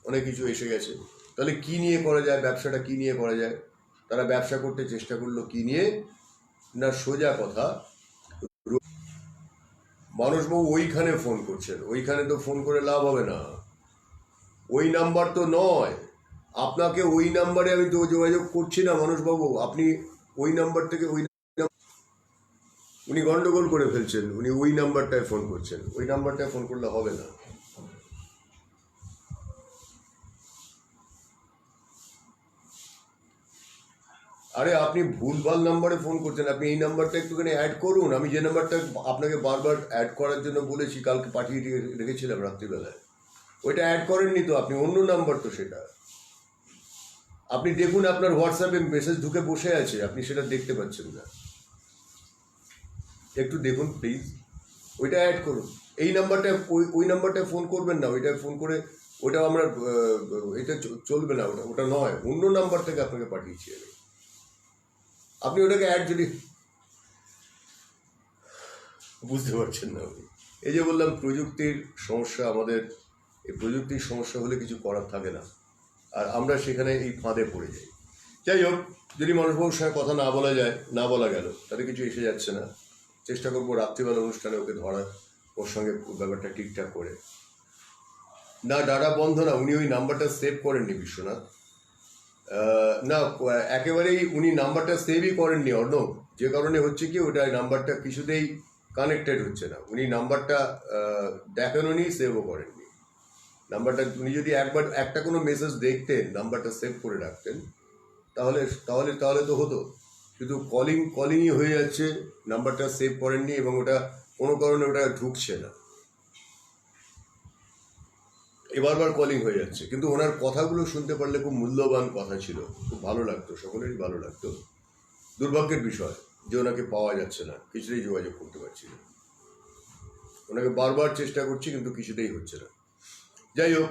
অনেক কিছু এসে গেছে, তাহলে কি নিয়ে করা যায়, ব্যবসাটা কি নিয়ে করা যায়। তারা ব্যবসা করতে চেষ্টা করলো কি নিয়ে না, সোজা কথা, মানুষবাবু ওইখানে ফোন করছেন, ওইখানে তো ফোন করে লাভ হবে না, ওই নাম্বার তো নয়। আপনাকে ওই নাম্বারে আমি তো যোগাযোগ করছি না মানুষবাবু, আপনি ওই নাম্বার থেকে উনি গন্ডগোল করে ফেলছেন, উনি ওই নাম্বারটায় ফোন করছেন, ওই নাম্বারটায় ফোন করলে হবে না। আরে আপনি ভুলভাল নাম্বারে ফোন করছেন, আপনি এই নাম্বারটা একটুখানি অ্যাড করুন। আমি যে নাম্বারটা আপনাকে বারবার অ্যাড করার জন্য বলেছি, কালকে পাঠিয়ে রেখেছিলাম রাত্রিবেলায়, ওইটা অ্যাড করেননি তো আপনি, অন্য নাম্বার তো সেটা। আপনি দেখুন আপনার হোয়াটসঅ্যাপে মেসেজ ঢুকে বসে আছে, আপনি সেটা দেখতে পাচ্ছেন না, একটু দেখুন প্লিজ, ওইটা অ্যাড করুন। এই নাম্বারটা ওই নাম্বারটায় ফোন করবেন না, ওইটায় ফোন করে ওটা আমরা এটা চলবে না, ওটা নয়, অন্য নাম্বার থেকে আপনাকে পাঠিয়েছি আমি। আপনি ওটাকে অ্যাড যদি বুঝতে পারছেন না আপনি, এই যে বললাম প্রযুক্তির সমস্যা আমাদের, এই প্রযুক্তির সমস্যা হলে কিছু করার থাকে না, আর আমরা সেখানে এই ফাঁদে পড়ে যাই। যাই হোক, যদি মানুষবাবুর সঙ্গে কথা না বলা যায়, না বলা গেল, তাতে কিছু এসে যাচ্ছে না। চেষ্টা করবো রাত্রিবেলা অনুষ্ঠানে ওকে ধরার, ওর সঙ্গে ব্যাপারটা ঠিকঠাক করে। না, ডাটা বন্ধ না, উনি ওই নাম্বারটা সেভ করেননি বিশ্বনাথ। না, একেবারেই উনি নাম্বারটা সেভই করেননি অর্ণব, যে কারণে হচ্ছে কি ওটা নাম্বারটা কিছুতেই কানেক্টেড হচ্ছে না। উনি নাম্বারটা দেখেননি, সেভও করেননি নাম্বারটা। উনি যদি একবার একটা কোনো মেসেজ দেখতেন, নাম্বারটা সেভ করে রাখতেন, তাহলে তাহলে তাহলে তো হতো। শুধু কলিংই হয়ে যাচ্ছে, নাম্বারটা সেভ করেননি এবং ওটা কোনো কারণে ওটা ঢুকছে না, এবারবার কলিং হয়ে যাচ্ছে। কিন্তু ওনার কথাগুলো শুনতে পারলে খুব মূল্যবান কথা ছিল, খুব ভালো লাগতো, সকলেরই ভালো লাগতো। দুর্ভাগ্যের বিষয় যে ওনাকে পাওয়া যাচ্ছে না, কিছুতেই যোগাযোগ করতে পারছি না। ওনাকে বারবার চেষ্টা করছি কিন্তু কিছুতেই হচ্ছে না। যাই হোক,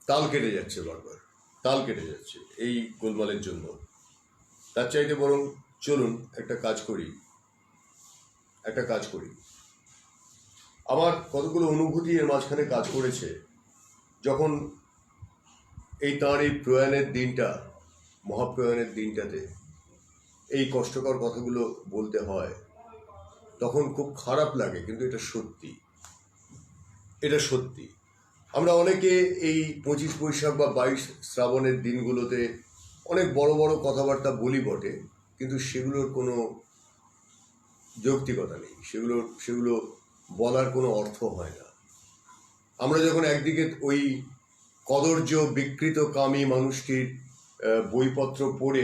তাল কেটে যাচ্ছে, বারবার তাল কেটে যাচ্ছে এই গোলমালের জন্য। তার চাইতে বরং চলুন একটা কাজ করি। আমার কতগুলো অনুভূতি এর মাঝখানে কাজ করেছে। যখন তাঁর এই প্রয়াণের দিনটা, মহাপ্রয়াণের দিনটাতে এই কষ্টকর কথাগুলো বলতে হয়, তখন খুব খারাপ লাগে, কিন্তু এটা সত্যি। আমরা অনেকে এই 25 বৈশাখ বা 22 শ্রাবণের দিনগুলোতে অনেক বড় বড় কথাবার্তা বলি বটে, কিন্তু সেগুলোর কোনো যৌক্তিকতা নেই, সেগুলো বলার কোনো অর্থ হয় না। আমরা যখন একদিকে ওই কদর্য বিকৃত কামী মানুষটির বইপত্র পড়ে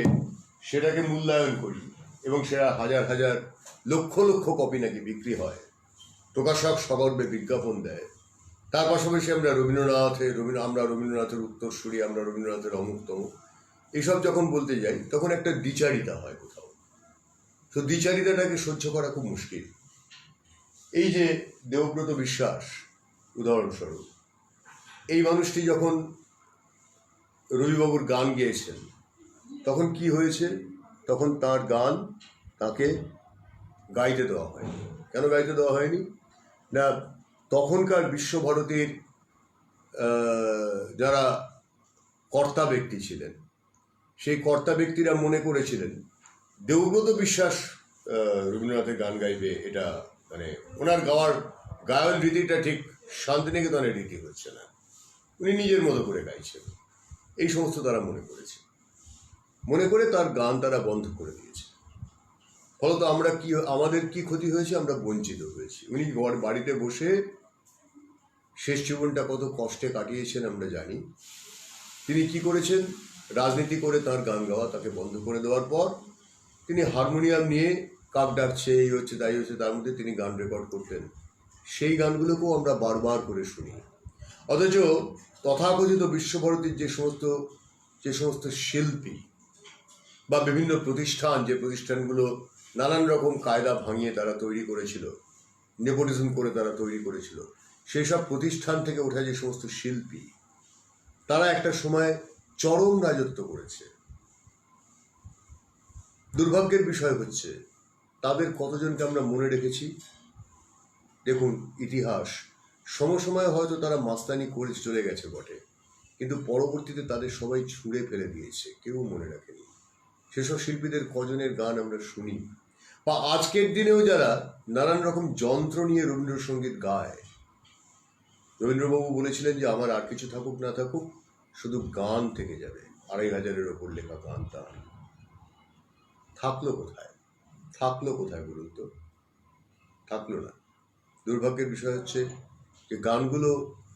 সেটাকে মূল্যায়ন করি, এবং সেটা হাজার হাজার লক্ষ লক্ষ কপি নাকি বিক্রি হয়, প্রকাশক সগর্বে বিজ্ঞাপন দেয়, তার পাশাপাশি আমরা রবীন্দ্রনাথের উত্তরসূরি, আমরা রবীন্দ্রনাথের অমুকতম, এইসব যখন বলতে যাই তখন একটা দ্বিচারিতা হয় কোথাও। তো দ্বিচারিতাটাকে সহ্য করা খুব মুশকিল। এই যে দেবব্রত বিশ্বাস উদাহরণস্বরূপ, এই মানুষটি যখন রবিবাবুর গান গেয়েছেন তখন কি হয়েছে? তখন তার গান তাকে গাইতে দেওয়া হয়নি। কেন গাইতে দেওয়া হয়নি? না, তখনকার বিশ্বভারতীর যারা কর্তা ব্যক্তি ছিলেন, সেই কর্তা ব্যক্তিরা মনে করেছিলেন দেবব্রত বিশ্বাস রবীন্দ্রনাথের গান গাইবে, এটা মানে ওনার গায়ন রীতিটা ঠিক শান্তিনিকেতনের রীতি হচ্ছে না, উনি নিজের মতো করে গাইছেন, এই সমস্ত তারা মনে করেছে। মনে করে তার গান তারা বন্ধ করে দিয়েছে। ফলত আমাদের কি ক্ষতি হয়েছে? আমরা বঞ্চিত হয়েছি। উনি বাড়িতে বসে শেষ জীবনটা কত কষ্টে কাটিয়েছেন আমরা জানি। তিনি কি করেছেন? রাজনীতি করে তার গান গাওয়া তাকে বন্ধ করে দেওয়ার পর তিনি হারমোনিয়াম নিয়ে কাক ডাকছে, এই হচ্ছে তাই হচ্ছে, তার মধ্যে তিনি গান রেকর্ড করতেন। সেই গানগুলোকেও আমরা বারবার করে শুনি। অথচ তথাকথিত বিশ্বভারতীর যে সমস্ত শিল্পী বা বিভিন্ন প্রতিষ্ঠান, যে প্রতিষ্ঠানগুলো নানান রকম কায়দা ভাঙিয়ে তারা তৈরি করেছিল, নেপোটিজম করে তারা তৈরি করেছিল, সেই সব প্রতিষ্ঠান থেকে ওঠা যে সমস্ত শিল্পী, তারা একটা সময় চরম রাজত্ব করেছে। দুর্ভাগ্যের বিষয় হচ্ছে তাদের কতজনকে আমরা মনে রেখেছি। দেখুন, ইতিহাস সমসময়ে হয়তো তারা মাস্তানি করে চলে গেছে বটে, কিন্তু পরবর্তীতে তাদের সবাই ছুঁড়ে ফেলে দিয়েছে, কেউ মনে রাখেনি। সেসব শিল্পীদের কজনের গান আমরা শুনি? বা আজকের দিনেও যারা নানান রকম যন্ত্র নিয়ে রবীন্দ্রসঙ্গীত গায়, রবীন্দ্রবাবু বলেছিলেন যে আমার আর কিছু থাকুক না থাকুক, শুধু গান থেকে যাবে। 2500-এর ওপর লেখা গান তার থাকলো কোথায় বলুন তো? থাকলো না। দুর্ভাগ্যের বিষয় হচ্ছে যে গানগুলো,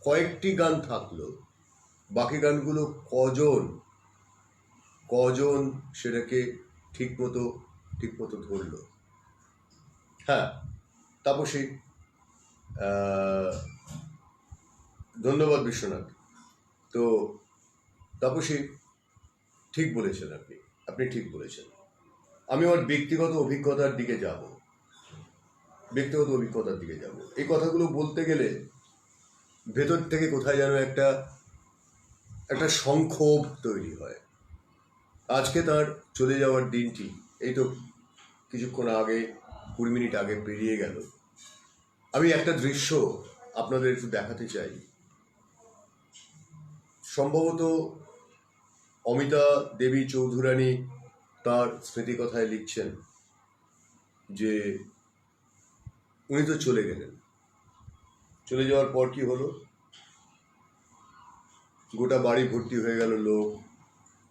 কয়েকটি গান থাকলো, বাকি গানগুলো কজন সেটাকে ঠিক মতো ধরলো। হ্যাঁ, তাপসী, ধন্যবাদ বিশ্বনাথ। তো তাপসী, ঠিক বলেছেন, আপনি ঠিক বলেছেন। আমি আমার ব্যক্তিগত অভিজ্ঞতার দিকে যাব। এই কথাগুলো বলতে গেলে ভেতর থেকে কোথায় যেন একটা সংক্ষোভ তৈরি হয়। আজকে তার চলে যাওয়ার দিনটি এই তো কিছুক্ষণ আগে, 20 মিনিট আগে পেরিয়ে গেল। আমি একটা দৃশ্য আপনাদের একটু দেখাতে চাই। সম্ভবত অমিতা দেবী চৌধুরানী তার স্মৃতিকথায় লিখছেন যে উনি তো চলে গেলেন, চলে যাওয়ার পর কি হলো? গোটা বাড়ি ভর্তি হয়ে গেল লোক,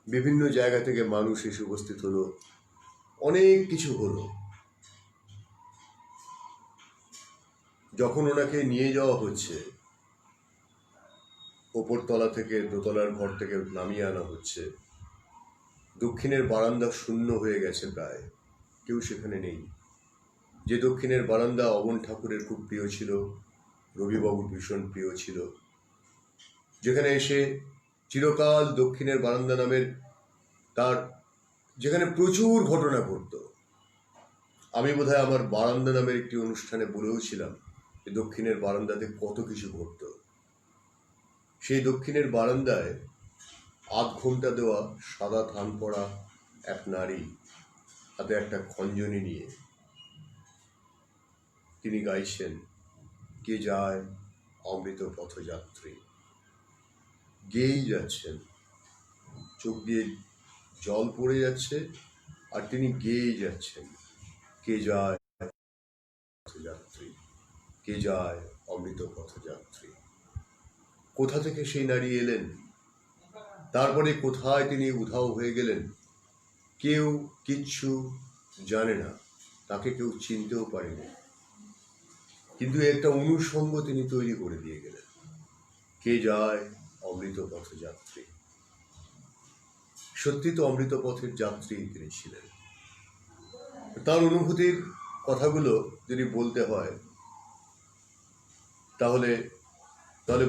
বিভিন্ন জায়গা থেকে মানুষ এসে উপস্থিত হলো, অনেক কিছু হলো। যখন ওনাকে নিয়ে যাওয়া হচ্ছে, ওপরতলা থেকে, দোতলার ঘর থেকে নামিয়ে আনা হচ্ছে, দক্ষিণের বারান্দা শূন্য হয়ে গেছে প্রায়, কেউ সেখানে নেই। যে দক্ষিণের বারান্দা অবন ঠাকুরের খুব প্রিয় ছিল, রবিবাবুর ভীষণ প্রিয় ছিল, যেখানে এসে চিরকাল দক্ষিণের বারান্দা নামের যেখানে প্রচুর ঘটনা ঘটত। আমি বোধহয় আমার বারান্দা নামের একটি অনুষ্ঠানে বলেওছিলাম যে দক্ষিণের বারান্দাতে কত কিছু ঘটত। সেই দক্ষিণের বারান্দায় আধ ঘোমটা দেওয়া সাদা থান পরা এক নারী, হাতে একটা খঞ্জনি নিয়ে তিনি গাইছেন, কে যায় অমৃত পথযাত্রী। গেয়েই যাচ্ছেন, চোখ দিয়ে জল পড়ে যাচ্ছে, আর তিনি গেয়েই যাচ্ছেন, কে যায় পথযাত্রী, কে যায় অমৃত পথযাত্রী। কোথা থেকে সেই নারী এলেন, তারপরে কোথায় তিনি উধাও হয়ে গেলেন, কেউ কিচ্ছু জানে না, তাকে কেউ চিনতেও পারেনি। কিন্তু একটা অনুষঙ্গ তিনি তৈরি করে দিয়ে গেলেন, কে যায় অমৃত পথযাত্রী। সত্যি তো অমৃত পথের যাত্রী তিনি ছিলেন। তার অনুভূতির কথাগুলো যদি বলতে হয় তাহলে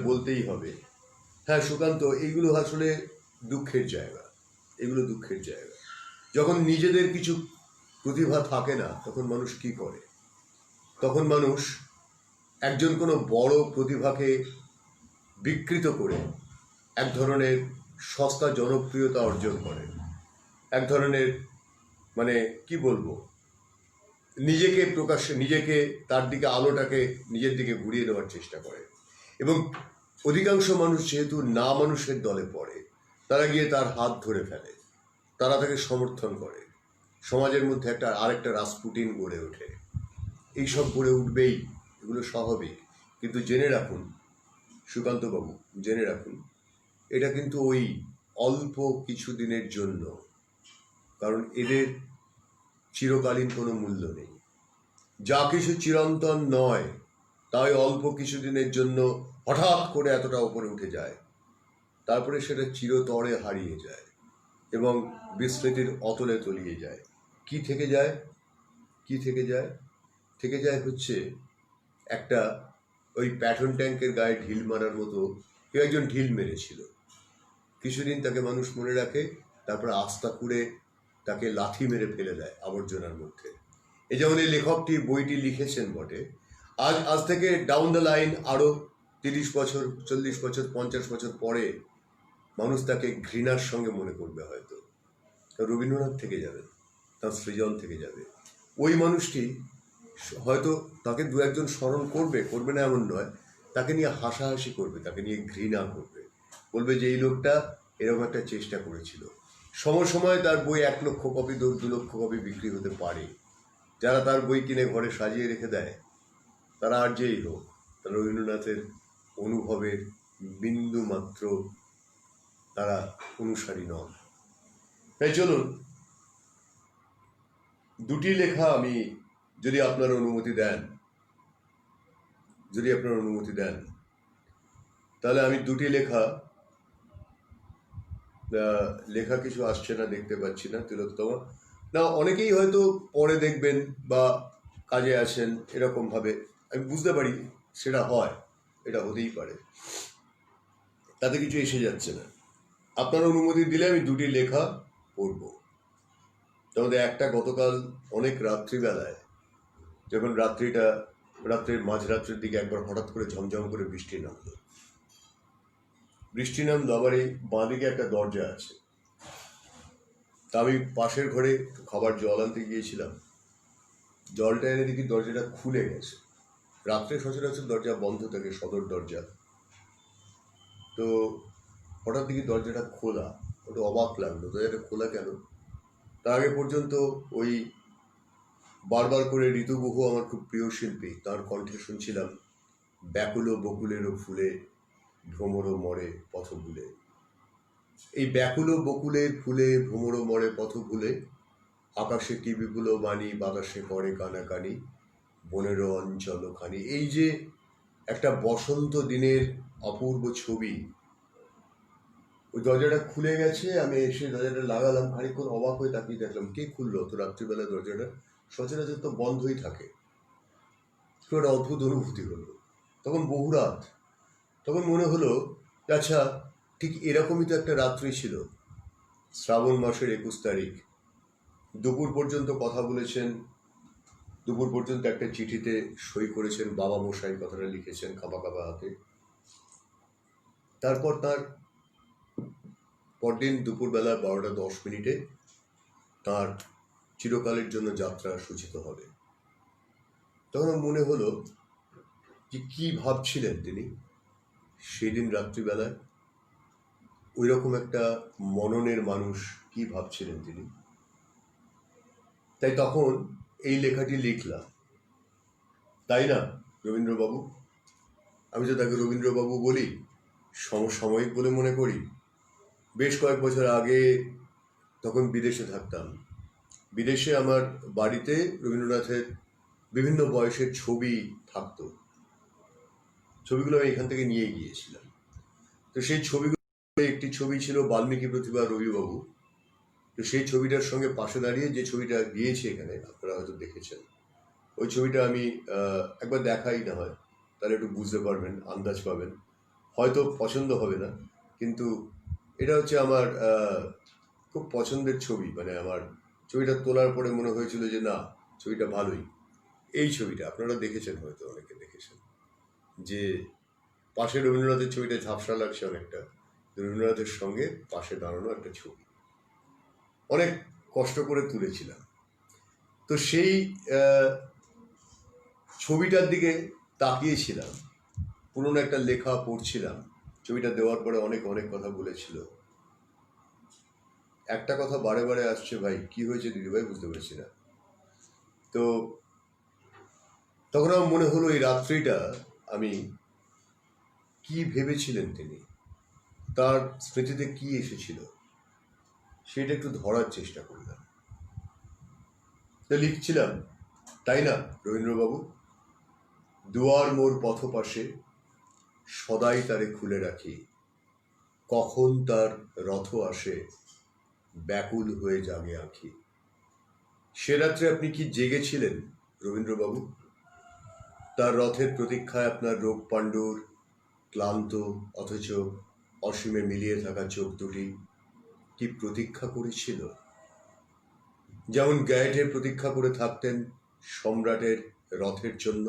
বলতেই হবে। হ্যাঁ সুকান্ত, এইগুলো আসলে দুঃখের জায়গা, যখন নিজেদের কিছু প্রতিভা থাকে না, তখন মানুষ কি করে? তখন মানুষ একজন কোনো বড় প্রতিভাকে বিকৃত করে এক ধরনের সস্তা জনপ্রিয়তা অর্জন করে, এক ধরনের মানে কি বলবো, নিজেকে প্রকাশ্যে, নিজেকে তার দিকে, আলোটাকে নিজের দিকে ঘুরিয়ে নেওয়ার চেষ্টা করে। এবং অধিকাংশ মানুষ যেহেতু না মানুষের দলে পড়ে, তারা গিয়ে তার হাত ধরে ফেলে, তারা তাকে সমর্থন করে, সমাজের মধ্যে একটা আরেকটা রাসপুটিন গড়ে ওঠে। এইসব গড়ে উঠবেই, এগুলো স্বাভাবিক। কিন্তু জেনে রাখুন সুকান্তবাবু, জেনে রাখুন, এটা কিন্তু ওই অল্প কিছু দিনের জন্য, কারণ এদের চিরকালীন কোনো মূল্য নেই। যা কিছু চিরন্তন নয়, তাই অল্প কিছুদিনের জন্য হঠাৎ করে এতটা উপরে উঠে যায়, তারপরে সেটা চিরতরে হারিয়ে যায় এবং বিস্মৃতির অতলে তলিয়ে যায়। কি থেকে যায়? কি থেকে যায়? থেকে যায় হচ্ছে একটা ওই প্যাটন ট্যাঙ্কের গায়ে ঢিল মারার মতো। কেউ একজন ঢিল মেরেছিল, কিছুদিন তাকে মানুষ মনে রাখে, তারপর আস্থা করে তাকে লাথি মেরে ফেলে দেয় আবর্জনার মধ্যে। এই যেমন এই লেখকটি বইটি লিখেছেন বটে, আজ থেকে ডাউন দ্য লাইন আরও 30 বছর, 40 বছর, 50 বছর পরে মানুষ তাকে ঘৃণার সঙ্গে মনে করবে হয়তো। রবীন্দ্রনাথ থেকে যাবেন, তার সৃজন থেকে যাবে। ওই মানুষটি হয়তো তাকে দু একজন স্মরণ করবে, করবে না এমন নয়, তাকে নিয়ে হাসাহাসি করবে, তাকে নিয়ে ঘৃণা করবে, বলবে যে এই লোকটা এরকম একটা চেষ্টা করেছিল। সময় তার বই 1 লক্ষ কপি, 2 লক্ষ কপি বিক্রি হতে পারে। যারা তার বই কিনে ঘরে সাজিয়ে রেখে দেয়, তারা আর যেই হোক, তারা রবীন্দ্রনাথের অনুভবের বিন্দু মাত্র তারা অনুসারী নন। তাই চলুন, দুটি লেখা আমি, যদি আপনারা অনুমতি দেন, তাহলে আমি দুটি লেখা কিছু আসছে না, দেখতে পাচ্ছি না। তিলোত্তমা না, অনেকেই হয়তো পরে দেখবেন বা কাজে আসেন, এরকম ভাবে আমি বুঝতে পারি, সেটা হয়, এটা হতেই পারে, তাতে কিছু এসে যাচ্ছে না। আপনার অনুমতি দিলে আমি দুটি লেখা পড়ব। তার একটা গতকাল অনেক রাত্রিবেলায়, যখন রাত্রের মাঝরাত্রের দিকে একবার হঠাৎ করে ঝমঝম করে বৃষ্টি নামলো। আবার এই বাঁদিকে একটা দরজা আছে, তা আমি পাশের ঘরে খাবার জল আনতে গিয়েছিলাম, জলটা এনে দেখি দরজাটা খুলে গেছে। রাত্রে সচরাচর দরজা বন্ধ থাকে, সদর দরজা, তো হঠাৎ দেখি দরজাটা খোলা। ওটা অবাক লাগলো, দরজাটা খোলা কেন? তার আগে পর্যন্ত ওই বারবার করে ঋতুবহু, আমার খুব প্রিয় শিল্পী, তার কণ্ঠে শুনছিলাম, ব্যাকুল বকুলেরও ফুলে ভ্রমর মরে পথ ভুলে। এই ব্যাকুল বকুলের ফুলে ভ্রমর মরে পথ ভুলে, আকাশে কি বিপুল বাণী, বাতাসে করে কানাকানি, বনেরও অঞ্চল খানি। এই যে একটা বসন্ত দিনের অপূর্ব ছবি। ওই দরজাটা খুলে গেছে, আমি এসে দরজাটা লাগালাম, খানিকক্ষণ অবাক হয়ে তাকিয়ে দেখলাম, কে খুললো তো রাত্রিবেলা দরজাটা? সচরাচর তো বন্ধই থাকে। তো একটা অদ্ভুত অনুভূতি হলো। তখন বহু রাত, তখন মনে হলো, আচ্ছা, ঠিক এরকমই তো একটা রাত্রি ছিল, শ্রাবণ মাসের 21 তারিখ। দুপুর পর্যন্ত কথা বলেছেন, দুপুর পর্যন্ত একটা চিঠিতে সই করেছেন, বাবা মশাই কথাটা লিখেছেন কাঁপা কাঁপা হাতে। তারপর তার পরদিন দুপুরবেলা 12:10 তার চিরকালের জন্য যাত্রা সূচিত হবে। তখন মনে হলো যে কি ভাবছিলেন তিনি সেদিন রাত্রিবেলায়, ওই রকম একটা মননের মানুষ, কি ভাবছিলেন তিনি। তাই তখন এই লেখাটি লিখলাম, তাই না রবীন্দ্রবাবু? আমি তো তাকে রবীন্দ্রবাবু বলি, সমসাময়িক বলে মনে করি। বেশ কয়েক বছর আগে, তখন বিদেশে থাকতাম, বিদেশে আমার বাড়িতে রবীন্দ্রনাথের বিভিন্ন বয়সের ছবি থাকতো। ছবিগুলো আমি এখান থেকে নিয়ে গিয়েছিলাম। তো সেই ছবিগুলো, একটি ছবি ছিল বাল্মীকি প্রতিভা রবিবাবু। তো সেই ছবিটার সঙ্গে পাশে দাঁড়িয়ে যে ছবিটা দিয়েছি এখানে, আপনারা হয়তো দেখেছেন, ওই ছবিটা আমি একবার দেখাই না হয়, তাহলে একটু বুঝতে পারবেন, আন্দাজ পাবেন। হয়তো পছন্দ হবে না, কিন্তু এটা হচ্ছে আমার খুব পছন্দের ছবি। মানে আমার ছবিটা তোলার পরে মনে হয়েছিল যে না, ছবিটা ভালোই। এই ছবিটা আপনারা দেখেছেন, হয়তো অনেকে দেখেছেন। যে পাশে রবীন্দ্রনাথের ছবিটা ঝাপসা লাগছে অনেকটা, রবীন্দ্রনাথের সঙ্গে পাশে দাঁড়ানো একটা ছবি অনেক কষ্ট করে তুলেছিলাম। তো সেই ছবিটার দিকে তাকিয়েছিলাম, পুরনো একটা লেখা পড়ছিলাম, ছবিটা দেওয়ার পরে অনেক অনেক কথা বলেছিল। একটা কথা বারে বারে আসছে, ভাই কি হয়েছে দিদিভাই বুঝতে পারছি না। তো তখন আমার মনে হলো এই রাত্রিটা আমি কি ভেবেছিলেন তিনি, তার স্মৃতিতে কি এসেছিল, সেটা একটু ধরার চেষ্টা করলাম। তো লিখছিলাম, তাই না রবীন্দ্রবাবু, দুয়ার মোর পথপাশে সদাই তারে খুলে রাখি, কখন তার রথ আসে ব্যাকুল হয়ে জাগে আঁখি। সে রাত্রে আপনি কি জেগেছিলেন রবীন্দ্রবাবু? তার রথের প্রতীক্ষায় আপনার রোগ পাণ্ডুর ক্লান্ত অথচ অসীমে মিলিয়ে থাকা চোখ দুটি কি প্রতীক্ষা করেছিল? যেমন গ্যায়েটের প্রতীক্ষা করে থাকতেন সম্রাটের রথের জন্য।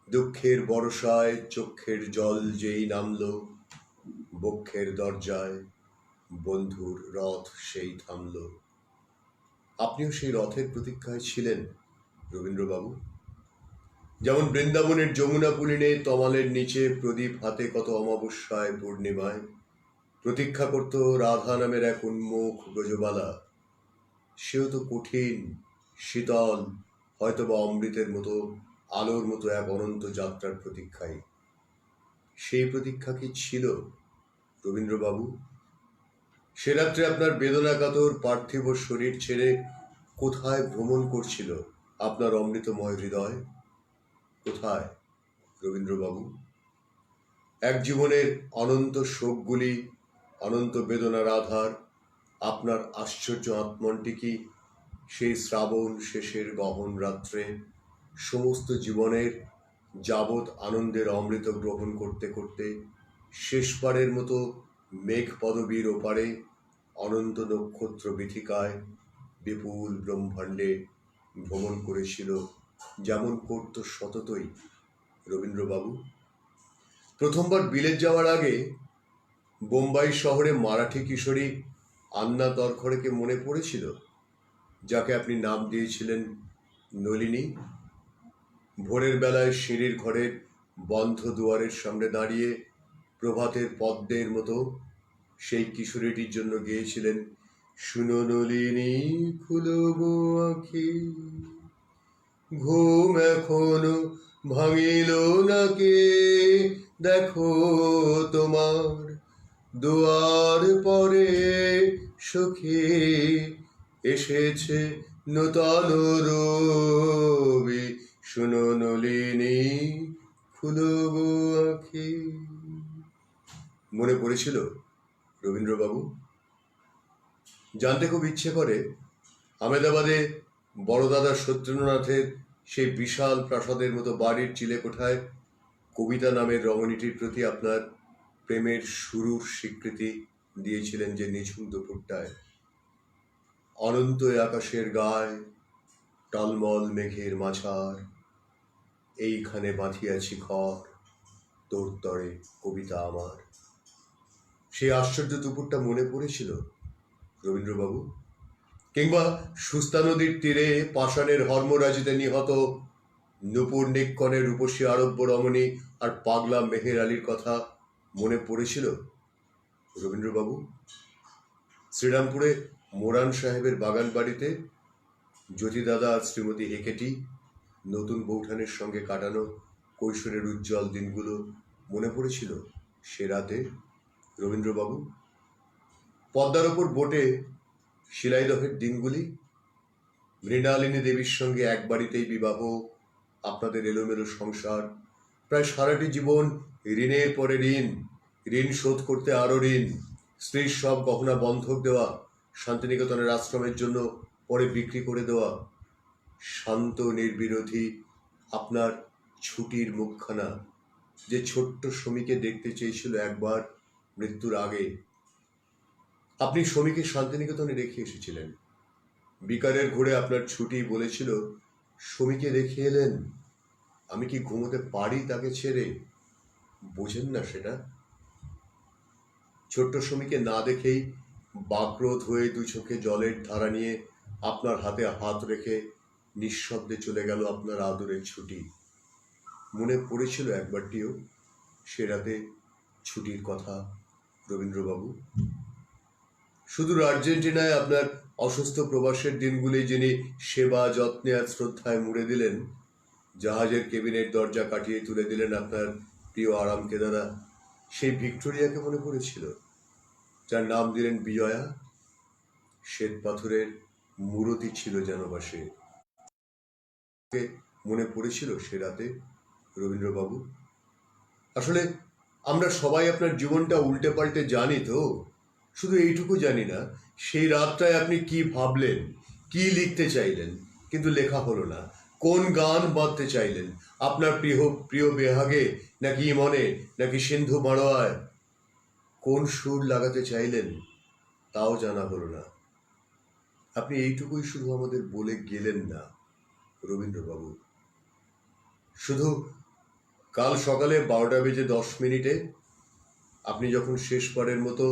দুঃখের বর্ষায় চক্ষের জল যেই নামল, বক্ষের দরজায় বন্ধুর রথ সেই থামল। আপনিও সেই রথের প্রতীক্ষায় ছিলেন রবীন্দ্রবাবু। যেমন বৃন্দাবনের যমুনা পুলিনে তমালের নিচে প্রদীপ হাতে কত অমাবস্যায় পূর্ণিমায় প্রতীক্ষা করত রাধা নামের এক উন্মুখ ব্রজবালা। সেও তো কঠিন, শীতল, হয়তোবা অমৃতের মতো আলোর মতো এক অনন্ত যাত্রার প্রতীক্ষায়। সেই প্রতীক্ষা কি ছিল রবীন্দ্রবাবু? সে রাত্রে আপনার বেদনাকাতর পার্থিব শরীর ছেড়ে কোথায় ভ্রমণ করছিল আপনার অমৃতময় হৃদয়? কোথায় রবীন্দ্রবাবু? এক জীবনের অনন্ত শোকগুলি, অনন্ত বেদনার আধার, আপনার আশ্চর্য আত্মনটি কি সেই শ্রাবণ শেষের গহন রাত্রে সমস্ত জীবনের যাবৎ আনন্দের অমৃত গ্রহণ করতে করতে শেষবারের মতো মেঘ পদবীর ওপারে অনন্ত নক্ষত্র বীথিকায় বিপুল ব্রহ্মাণ্ডে ভ্রমণ করেছিল, যেমন করত সততই রবীন্দ্রবাবু? প্রথমবার বিলেত যাওয়ার আগে বোম্বাই শহরে মারাঠি কিশোরী আন্না তরখড়েকে মনে পড়েছিল, যাকে আপনি নাম দিয়েছিলেন নলিনী? ভোরের বেলায় সিঁড়ির ঘরের বন্ধ দুয়ারের সামনে দাঁড়িয়ে প্রভাতের পদ্মের মতো সেই কিশোরীটির জন্য গেয়েছিলেন, শুনো নলিনী খুলো গো আঁখি, ঘুম এখনো ভাঙিল নাকি, দেখো তোমার দুয়ার পরে সখী এসেছে নূতন রবি, শুনো নলিনী খুলো গো আঁখি। মনে পড়েছিল রবীন্দ্রবাবু? জানতে খুব ইচ্ছে করে আহমেদাবাদে বড়দাদা সত্যেন্দ্রনাথের সেই বিশাল প্রাসাদের মতো বাড়ির চিলেকোঠায় কবিতা নামের রমণীটির প্রতি আপনার প্রেমের শুরুর স্বীকৃতি দিয়েছিলেন যে নিঝুম দুপুরটায়। অনন্ত আকাশের গায়ে টলমল মেঘের মাঝার, এইখানে বাঁধিয়াছি ঘর, তোর তরে কবিতা আমার। সেই আশ্চর্য দুপুরটা মনে পড়েছিল রবীন্দ্রবাবু? কিংবা সুস্তা নদীর তীরে পাষাণের হর্মরাজিতে নিহত নূপুর নিক্ষণের রূপসী আরব্য রমণী আর পাগলা মেহের আলীর কথা মনে পড়েছিল রবীন্দ্রবাবু? শ্রীরামপুরে মোরান সাহেবের বাগান বাড়িতে জ্যোতিদাদা আর শ্রীমতী হেকেটি নতুন বৌঠানের সঙ্গে কাটানো কৈশোরের উজ্জ্বল দিনগুলো মনে পড়েছিল সে রাতে রবীন্দ্রবাবু? পদ্মার ওপর বোটে শিলাইদহের দিনগুলি, মৃণালিনী দেবীর সঙ্গে এক বাড়িতেই বিবাহ, আপনাদের এলোমেলো সংসার, প্রায় সারাটি জীবন ঋণের পরে ঋণ, ঋণ শোধ করতে আরও ঋণ, স্ত্রীর সব গহনা বন্ধক দেওয়া, শান্তিনিকেতনের আশ্রমের জন্য পরে বিক্রি করে দেওয়া, শান্ত নির্বিরোধী আপনার ছুটির মুখখানা যে ছোট্ট সমীকে দেখতে চেয়েছিল একবার মৃত্যুর আগে। আপনি সমীকে শান্তিনিকেতনে রেখে এসেছিলেন। বিকারের ঘুরে আপনার ছুটি বলেছিল সমীকে রেখে এলেন। আমি কি ঘুমোতে পারি তাকে ছেড়ে? বোঝেন না সেটা? ছোট্ট সমীকে না দেখেই বাকরোধ হয়ে দু চোখে জলের ধারা নিয়ে আপনার হাতে হাত রেখে নিঃশব্দে চলে গেল আপনার আদরের ছুটি। মনে পড়েছিল একবারটিও সে রাতে ছুটির কথা রবীন্দ্রবাবু? সুদূর আর্জেন্টিনায় আপনার অসুস্থ প্রবাসের দিনগুলি যিনি সেবা যত্নে আর শ্রদ্ধায় মুড়ে দিলেন, জাহাজের কেবিনের দরজা কাটিয়ে তুলে দিলেন আপনার প্রিয় আরাম কেদারা, সেই ভিক্টোরিয়াকে মনে পড়েছিল, যার নাম দিলেন বিজয়া। শ্বেত পাথরের মূরতি ছিল যেন বা সে। মনে পড়েছিল সে রাতে রবীন্দ্রবাবু? আসলে আমরা সবাই আপনার জীবনটা উল্টে পাল্টে জানি তো, শুধু এইটুকু জানি না সেই রাতটায় আপনি কি ভাবলেন, কি লিখতে চাইলেন, কিন্তু লেখা হলো না। কোন গান বাঁধতে চাইলেন, আপনার প্রিয় প্রিয় বেহাগে নাকি মনে নাকি সিন্ধু মাড়োয়ায় কোন সুর লাগাতে চাইলেন তাও জানা হলো না। আপনি এইটুকুই শুধু আমাদের বলে গেলেন না রবীন্দ্রবাবু। শুধু কাল সকালে 12:10 আপনি যখন শেষবারের মতো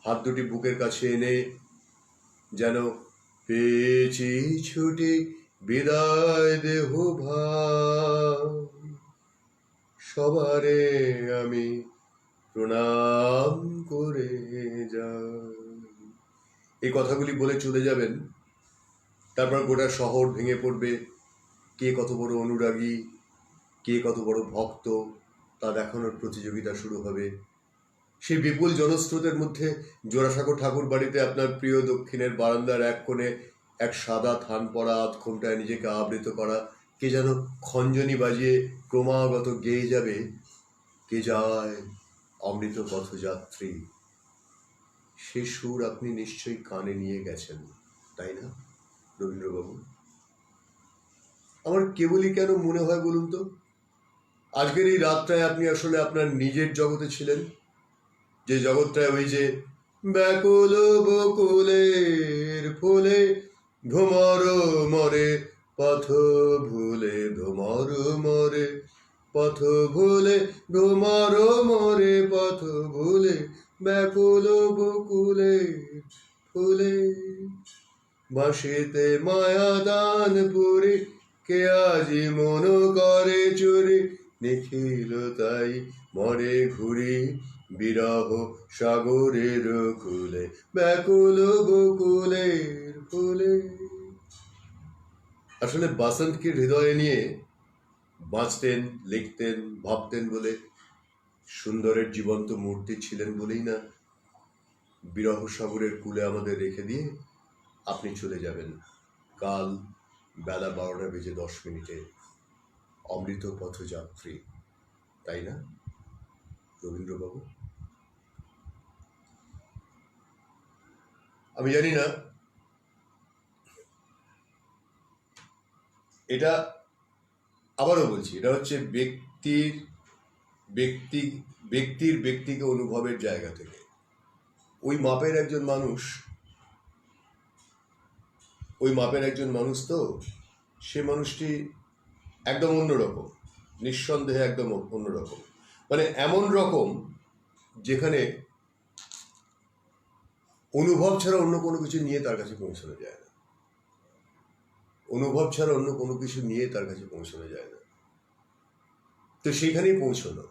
হাত দুটি বুকের কাছে এনে যেন পেয়েছি ছুটি বিদায় দেহ ভাই, সবারে আমি প্রণাম করে যাই, এই কথাগুলি বলে চলে যাবেন। তারপর গোটা শহর ভেঙে পড়বে। কে কত বড় অনুরাগী, কে কত বড় ভক্ত তা দেখানোর প্রতিযোগিতা শুরু হবে। সেই বিপুল জনস্রোতের মধ্যে জোড়াসাঁকো ঠাকুর বাড়িতে আপনার প্রিয় দক্ষিণের বারান্দার এক কোণে এক সাদা থান পরা আধ ঘন্টায় নিজেকে আবৃত করা কে যেন খঞ্জনি বাজিয়ে ক্রমাগত গেয়ে যাবে, কে যায় অমৃত পথযাত্রী। সে সুর আপনি নিশ্চয়ই কানে নিয়ে গেছেন, তাই না রবীন্দ্রবাবু? আমার কেবলই কেন মনে হয় বলুন তো, আজকের এই রাতটায় আপনি আসলে আপনার নিজের জগতে ছিলেন, যে জগৎটায় ওই যে ব্যাকুল বকুলের ফুলে ভ্রমর মরে পথ ভুলে, ভ্রমর মরে পথ ভুলে, ভ্রমর মরে পথ ভুলে, ব্যাকুল বকুলের ফুলে বাঁশিতে মায়া দান পুরে, কে আজি মন করে চুরি, নিখিল তাই মরে ঘুরি বিরহ সাগরের কুলে, ব্যাকুল বকুলের ফুলে। আসলে বাসন্তকে হৃদয়ে নিয়ে বাঁচতেন, লিখতেন, ভাবতেন বলে, সুন্দরের জীবন্ত মূর্তি ছিলেন বলেই না বিরহ সাগরের কুলে আমাদের রেখে দিয়ে আপনি চলে যাবেন কাল বেলা 12:10 অমৃত পথযাত্রী, তাই না রবীন্দ্রবাবু? আমি জানি না এটা, আবারও বলছি, এটা হচ্ছে ব্যক্তিকে অনুভবের জায়গা থেকে। ওই মাপের একজন মানুষ তো সে মানুষটি একদম অন্যরকম, নিঃসন্দেহে একদম অন্যরকম, মানে এমন রকম যেখানে অনুভব ছাড়া অন্য কোনো কিছু নিয়ে তার কাছে পৌঁছানো যায় না, অনুভব ছাড়া অন্য কোনো কিছু নিয়ে তার কাছে পৌঁছানো যায় না। তো সেখানেই পৌঁছলো,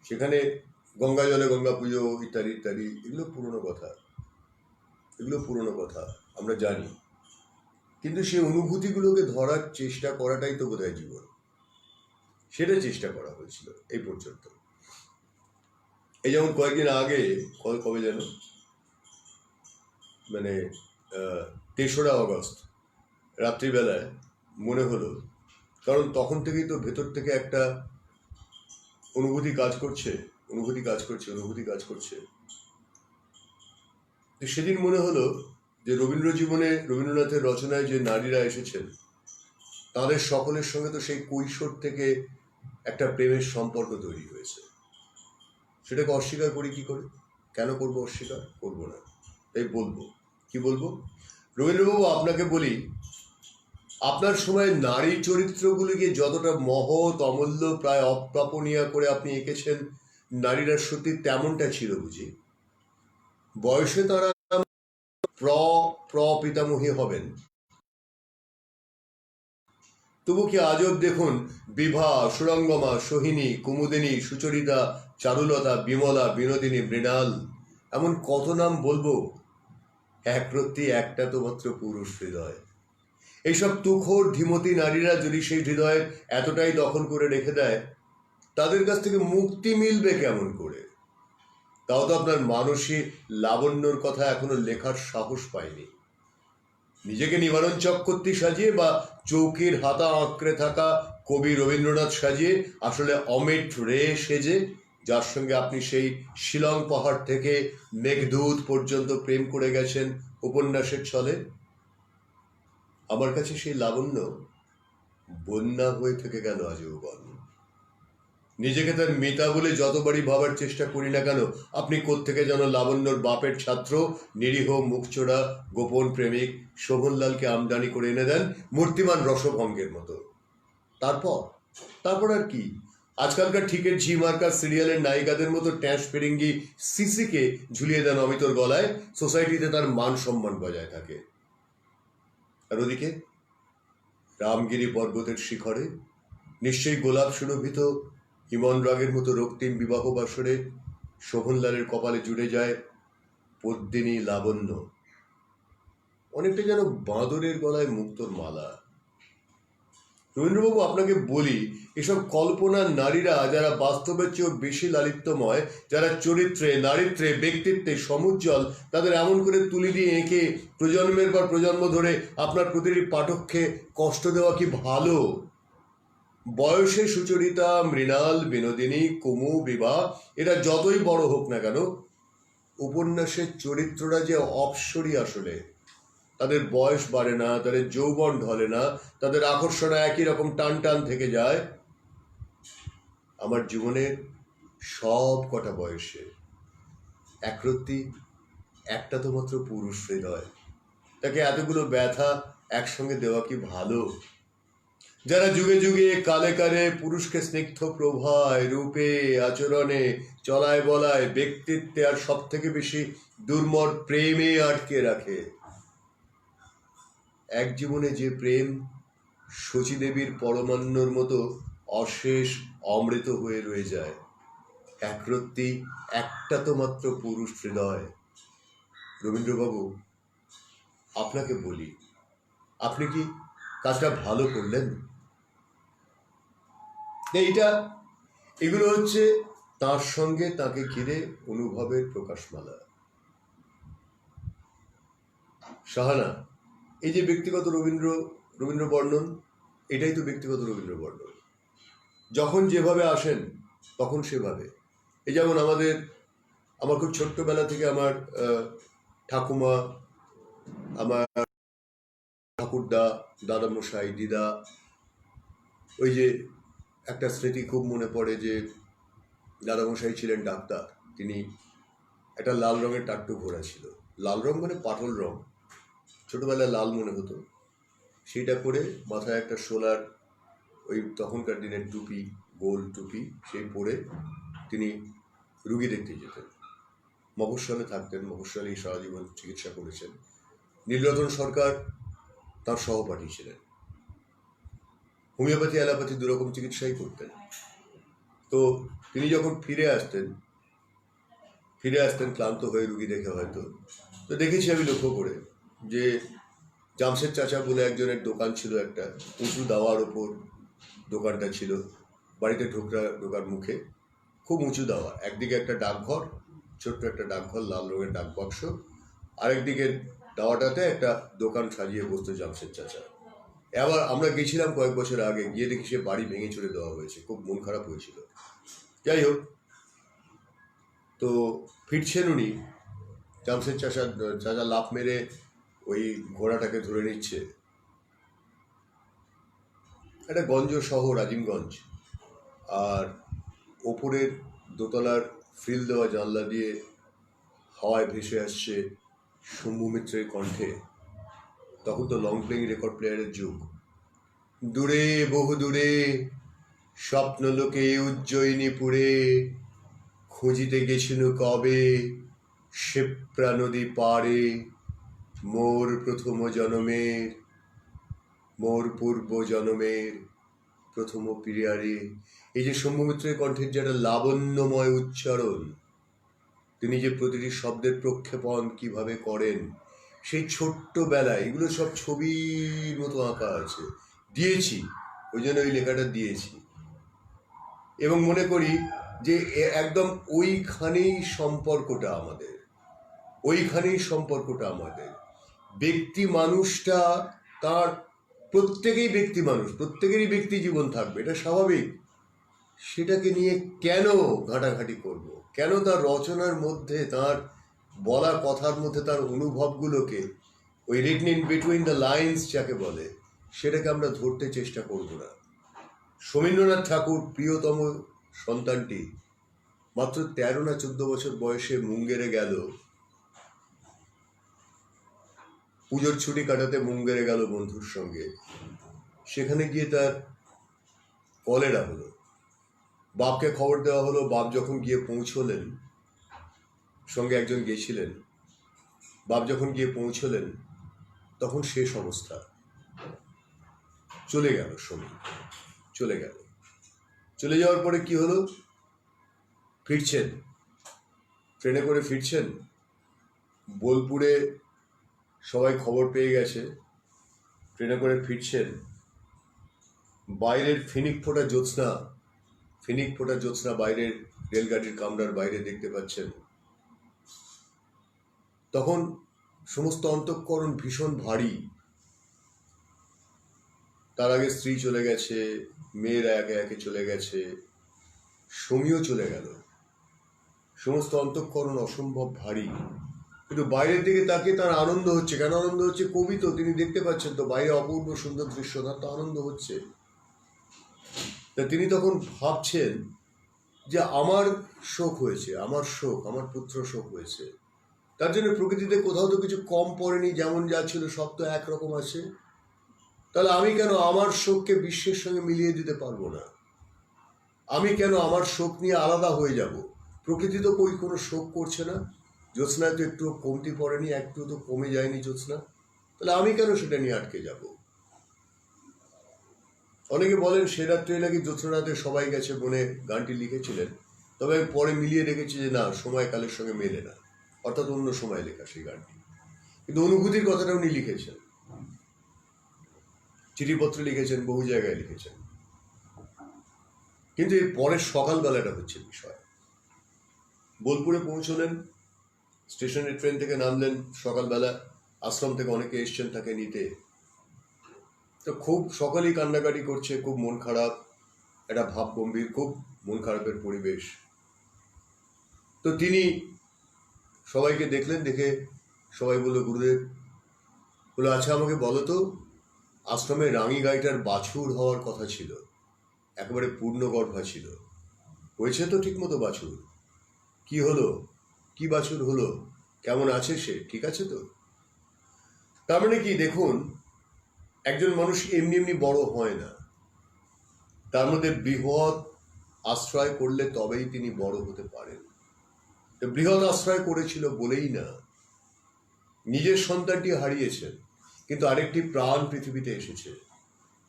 সেখানে গঙ্গা জলে গঙ্গা পুজো ইত্যাদি ইত্যাদি, এগুলো পুরনো কথা আমরা জানি, কিন্তু সেই অনুভূতিগুলোকে ধরার চেষ্টা করাটাই তো বোধহয় জীবন। সেটা চেষ্টা করা হয়েছিল এই পর্যন্ত। এই যেমন কয়েকদিন আগে, কবে যেন, মানে 3রা অগস্ট রাত্রিবেলায় মনে হলো, কারণ তখন থেকেই তো ভেতর থেকে একটা অনুভূতি কাজ করছে। সেদিন মনে হলো যে রবীন্দ্রনাথের রচনায় যে নারীরা এসেছেন তাদের সকলের সঙ্গে তো সেই কৈশোর থেকে একটা প্রেমের সম্পর্ক তৈরি হয়েছে। সেটাকে অস্বীকার করি কি করে? কেন করবো অস্বীকার? করবো না, তাই বলবো। কি বলবো? রবীন্দ্রবাবু, আপনাকে বলি, আপনার সময় নারী চরিত্রগুলিকে যতটা মহৎ অমূল্য প্রায় অপ্রাপণীয় করে আপনি এঁকেছেন, নারীরা সত্যি তেমনটা ছিল বুঝি? বয়সে তারা প্র প্র পিতামহী হবেন, তবু কি আজব দেখুন, বিভা, সুরঙ্গমা, সোহিনী, কুমুদিনী, সুচরিতা, চারুলতা, বিমলা, বিনোদিনী, মৃণাল, এমন কত নাম বলবো। একরত্তি একটা তো মাত্র পুরুষ হৃদয়। এইসব তুখোর ধীমতী নারীরা যদি সেই হৃদয়ের এতটাই দখল করে রেখে দেয়, তাদের কাছ থেকে মুক্তি মিলবে কেমন করে? তাও তো আপনার মানসী লাবণ্যর কথা এখনো লেখার সাহস পায়নি। নিজেকে নিবারণ চক্রবর্তী সাজিয়ে বা চৌকির হাতা আঁকড়ে থাকা কবি রবীন্দ্রনাথ সাজিয়ে আসলে অমিট রে সেজে, যার সঙ্গে আপনি সেই শিলং পাহাড় থেকে মেঘদূত পর্যন্ত প্রেম করে গেছেন উপন্যাসের ছলে, আমার কাছে সেই লাবণ্য বন্যা হয়ে থেকে গেল আজীবন। নিজেকে তার মিতা বলে যতবারই ভাবার চেষ্টা করি না কেন, আপনি কোত্থেকে যেন লাবণ্যর বাপের ছাত্র, নিরীহ মুখচোরা গোপন প্রেমিক শোভনলালকে আমদানি করে এনে দেন মূর্তিমান রসভঙ্গের মতো। তারপর আর কি? আজকালকার ঠিকের ঝি মার্কার সিরিয়ালের নায়িকাদের মতো ট্যাঁস ফেরিঙ্গি সিসিকে ঝুলিয়ে দেন অমিতর গলায়, সোসাইটিতে তার মান সম্মান বজায় থাকে। আর ওদিকে রামগিরি পর্বতের শিখরে নিশ্চয়ই গোলাপ সুরভিত হিমন রাগের মতো রক্তিম বিবাহ বাসরে শোভনলালের কপালে জুড়ে যায় পদ্মিনী লাবণ্য, অনেকটা যেন বাঁদরের গলায় মুক্তোর মালা। রবীন্দ্রবাবু, আপনাকে বলি, এসব কল্পনার নারীরা যারা বাস্তবের চেয়েও বেশি লালিত্যময়, যারা চরিত্রে, নারীত্বে, ব্যক্তিত্বে সমুজ্জ্বল, তাদের এমন করে তুলি দিয়ে এঁকে প্রজন্মের পর প্রজন্ম ধরে আপনার প্রতিটি পাঠককে কষ্ট দেওয়া কি ভালো? বয়সে সুচরিতা, মৃণাল, বিনোদিনী, কুমু, বিভা এরা যতই বড় হোক না কেন, উপন্যাসের চরিত্ররা যে অপসরী আসলে। তাদের বয়স বাড়ে না, তাদের যৌবন ঢলে না, তাদের আকর্ষণ একই রকম টান টান থেকে যায়। আমার জীবনের সব কটা বয়সে একরত্তি একটা তো মাত্র পুরুষ হৃদয়, তাকে এতগুলো ব্যথা একসঙ্গে দেওয়া কি ভালো? যারা যুগে যুগে কালে কালে পুরুষকে স্নিগ্ধ প্রভায়, রূপে, আচরণে, চলায় বলায়, ব্যক্তিত্বে আর সব থেকে বেশি দুর্মর প্রেমে আটকে রাখে। এক জীবনে যে প্রেম শচীদেবীর পরমান্নর মতো অশেষ অমৃত হয়ে রয়ে যায়, একরত্তি একটা তো মাত্র পুরুষ হৃদয়। রবীন্দ্রবাবু, আপনাকে বলি, আপনি কি কাজটা ভালো করলেন? এগুলো হচ্ছে তার সঙ্গে তাকে ঘিরে অনুভবের প্রকাশমালা। শাহানা, এই যে ব্যক্তিগত রবীন্দ্র বর্ণন, এটাই তো ব্যক্তিগত রবীন্দ্র বর্ণন। যখন যেভাবে আসেন তখন সেভাবে। এই যেমন আমার খুব ছোট্টবেলা থেকে আমার ঠাকুমা, আমার ঠাকুরদা, দাদামশাই, দিদা, ওই যে একটা স্মৃতি খুব মনে পড়ে যে দাদামশাই ছিলেন ডাক্তার, তিনি একটা লাল রঙের টাট্টু ঘোড়া ছিল, লাল রং মানে পাটল রং, ছোটবেলায় লাল মনে হতো, সেইটা করে মাথায় একটা সোলার ওই তখনকার দিনের টুপি, গোল টুপি, সেই পরে তিনি রুগী দেখতে যেতেন। মফস্বলে থাকতেন, মফস্বলেই সারা জীবন চিকিৎসা করেছেন। নীলরতন সরকার তার সহপাঠী ছিলেন, হোমিওপ্যাথি অ্যালোপ্যাথি দুরকম চিকিৎসাই করতেন। তো তিনি যখন ফিরে আসতেন ক্লান্ত হয়ে রুগী দেখে হয়তো, তো দেখেছি আমি লক্ষ্য করে যে জামশেদ চাচা বলে একজনের দোকান ছিল, একটা উঁচু দাওয়ার ওপর দোকানটা ছিল, বাড়িতে ঢোকার মুখে খুব উঁচু দাওয়া, একদিকে একটা ডাকঘর, ছোট্ট একটা ডাকঘর, লাল রঙের ডাক বাক্স, আরেকদিকের দাওয়াটাতে একটা দোকান সাজিয়ে বসতো জামশেদ চাচা। এবার আমরা গেছিলাম কয়েক বছর আগে, গিয়ে দেখি সে বাড়ি ভেঙে চলে দেওয়া হয়েছে, খুব মন খারাপ হয়েছিল। যাই হোক, তো ফিরছেন উনি, জামশেদ চাচা লাফ মেরে ওই ঘোড়াটাকে ধরে নিচ্ছে। একটা গঞ্জ শহর, আজিমগঞ্জ, আর ওপরের দোতলার ফ্রিল দেওয়া জানলা দিয়ে হাওয়ায় ভেসে আসছে শম্ভু মিত্রের কণ্ঠে। তখন তো লং প্লেইং রেকর্ড প্লেয়ারের যুগ, দূরে বহু দূরে স্বপ্নলোকে উজ্জয়িনীপুরে খুঁজিতে গেছিল কবে ক্ষিপ্রা নদী পারে মোর প্রথম জনমের মোর পূর্ব জনমের প্রথম প্রিয়ারে। এই যে শম্ভু কণ্ঠের যে একটা লাবণ্যময় উচ্চারণ, তিনি যে প্রতিটি শব্দের প্রক্ষেপণ কিভাবে করেন, সেই ছোট্টবেলায় এগুলো সব ছবির মতো আঁকা আছে, দিয়েছি ওই জন্য ওই লেখাটা দিয়েছি। এবং মনে করি যে একদম ওইখানেই সম্পর্কটা আমাদের, ওইখানেই সম্পর্কটা আমাদের। ব্যক্তি মানুষটা তার প্রত্যেকেই ব্যক্তি মানুষ, প্রত্যেকেরই ব্যক্তি জীবন থাকবে, এটা স্বাভাবিক। সেটাকে নিয়ে কেন ঘাঁটাঘাঁটি করব? কেন তার রচনার মধ্যে, তার বলা কথার মধ্যে তার অনুভবগুলোকে, ওই written in between the lines যাকে বলে, সেটাকে আমরা ধরতে চেষ্টা করব না। শমীন্দ্রনাথ ঠাকুর প্রিয়তম সন্তানটি মাত্র 13 না 14 বছর বয়সে মুঙ্গেরে গেল, পুজোর ছুটি কাটাতে মুঙ্গেরে গেল বন্ধুর সঙ্গে। সেখানে গিয়ে তার কলেরা হলো। বাপকে খবর দেওয়া হলো। বাপ যখন গিয়ে পৌঁছলেন, সঙ্গে একজন গেছিলেন, বাপ যখন গিয়ে পৌঁছলেন তখন শেষ অবস্থা। চলে গেল সময়, চলে গেল। চলে যাওয়ার পরে কি হলো? ফিরছেন, ট্রেনে করে ফিরছেন। বোলপুরে সবাই খবর পেয়ে গেছে, ট্রেনে করে ফিরছেন। বাইরের ফিনিক ফোটা জ্যোৎস্না বাইরের রেলগাড়ির কামরার বাইরে দেখতে পাচ্ছেন। তখন সমস্ত অন্তঃকরণ ভীষণ ভারী। তার আগে স্ত্রী চলে গেছে, মেয়েরা একে একে চলে গেছে, সমীও চলে গেল। সমস্ত অন্তঃকরণ অসম্ভব ভারী। কিন্তু বাইরের দিকে তাকিয়ে তার আনন্দ হচ্ছে। কেন আনন্দ হচ্ছে? কবি তো, তিনি দেখতে পাচ্ছেন তো বাইরে অপূর্ব সুন্দর দৃশ্য, তার তো আনন্দ হচ্ছে। তা তিনি তখন ভাবছেন যে আমার শোক হয়েছে, আমার পুত্র শোক হয়েছে। তার জন্য প্রকৃতিতে কোথাও তো কিছু কম পড়েনি, যেমন যা ছিল সব তো একরকম আছে। তাহলে আমি কেন আমার শোককে বিশ্বের সঙ্গে মিলিয়ে দিতে পারবো না? আমি কেন আমার শোক নিয়ে আলাদা হয়ে যাব? প্রকৃতি তো কোনো শোক করছে না। জ্যোৎস্নায় তো একটু কমতি পড়েনি, একটু তো কমে যায়নি জ্যোৎস্না। তাহলে আমি কেন সেটা নিয়ে আটকে যাব? অনেকে বলেন সে রাত্রে নাকি জ্যোৎস্নাতে সবাই গেছে বনে গানটি লিখেছিলেন, তবে পরে মিলিয়ে দেখেছি যে না, সময়কালের সঙ্গে মেলে না, অর্থাৎ অন্য সময় লেখা সেই গানটি। কিন্তু অনুভূতির কথাটা উনি লিখেছেন, চিঠিপত্রে লিখেছেন, বহু জায়গায় লিখেছেন। কিন্তু এর পরের সকালবেলাটা হচ্ছে বিষয়। বোলপুরে পৌঁছলেন, স্টেশনের ট্রেন থেকে নামলেন সকালবেলা। আশ্রম থেকে অনেকে এসছেন তাকে নিতে। তো খুব সকালেই কান্নাকাটি করছে, খুব মন খারাপ, একটা ভাব গম্ভীর, খুব মন খারাপের পরিবেশ। তো তিনি সবাইকে দেখলেন, দেখে সবাই বলল, গুরুদেব বলে, আচ্ছা আমাকে বলো তো, আশ্রমে রাঙি গাইটার বাছুর হওয়ার কথা ছিল, একেবারে পূর্ণগর্ভা ছিল, হয়েছে তো ঠিক মতো বাছুর? কি হলো? কি বাছুর হলো? কেমন আছে সে? ঠিক আছে তো? তার মানে কি, দেখুন, একজন মানুষ এমনি এমনি বড় হয় না, তার মধ্যে বৃহৎ আশ্রয় করলে তবেই তিনি বড় হতে পারেন। বৃহৎ আশ্রয় করেছিল বলেই না, নিজের সন্তানটি হারিয়েছেন, কিন্তু আরেকটি প্রাণ পৃথিবীতে এসেছে।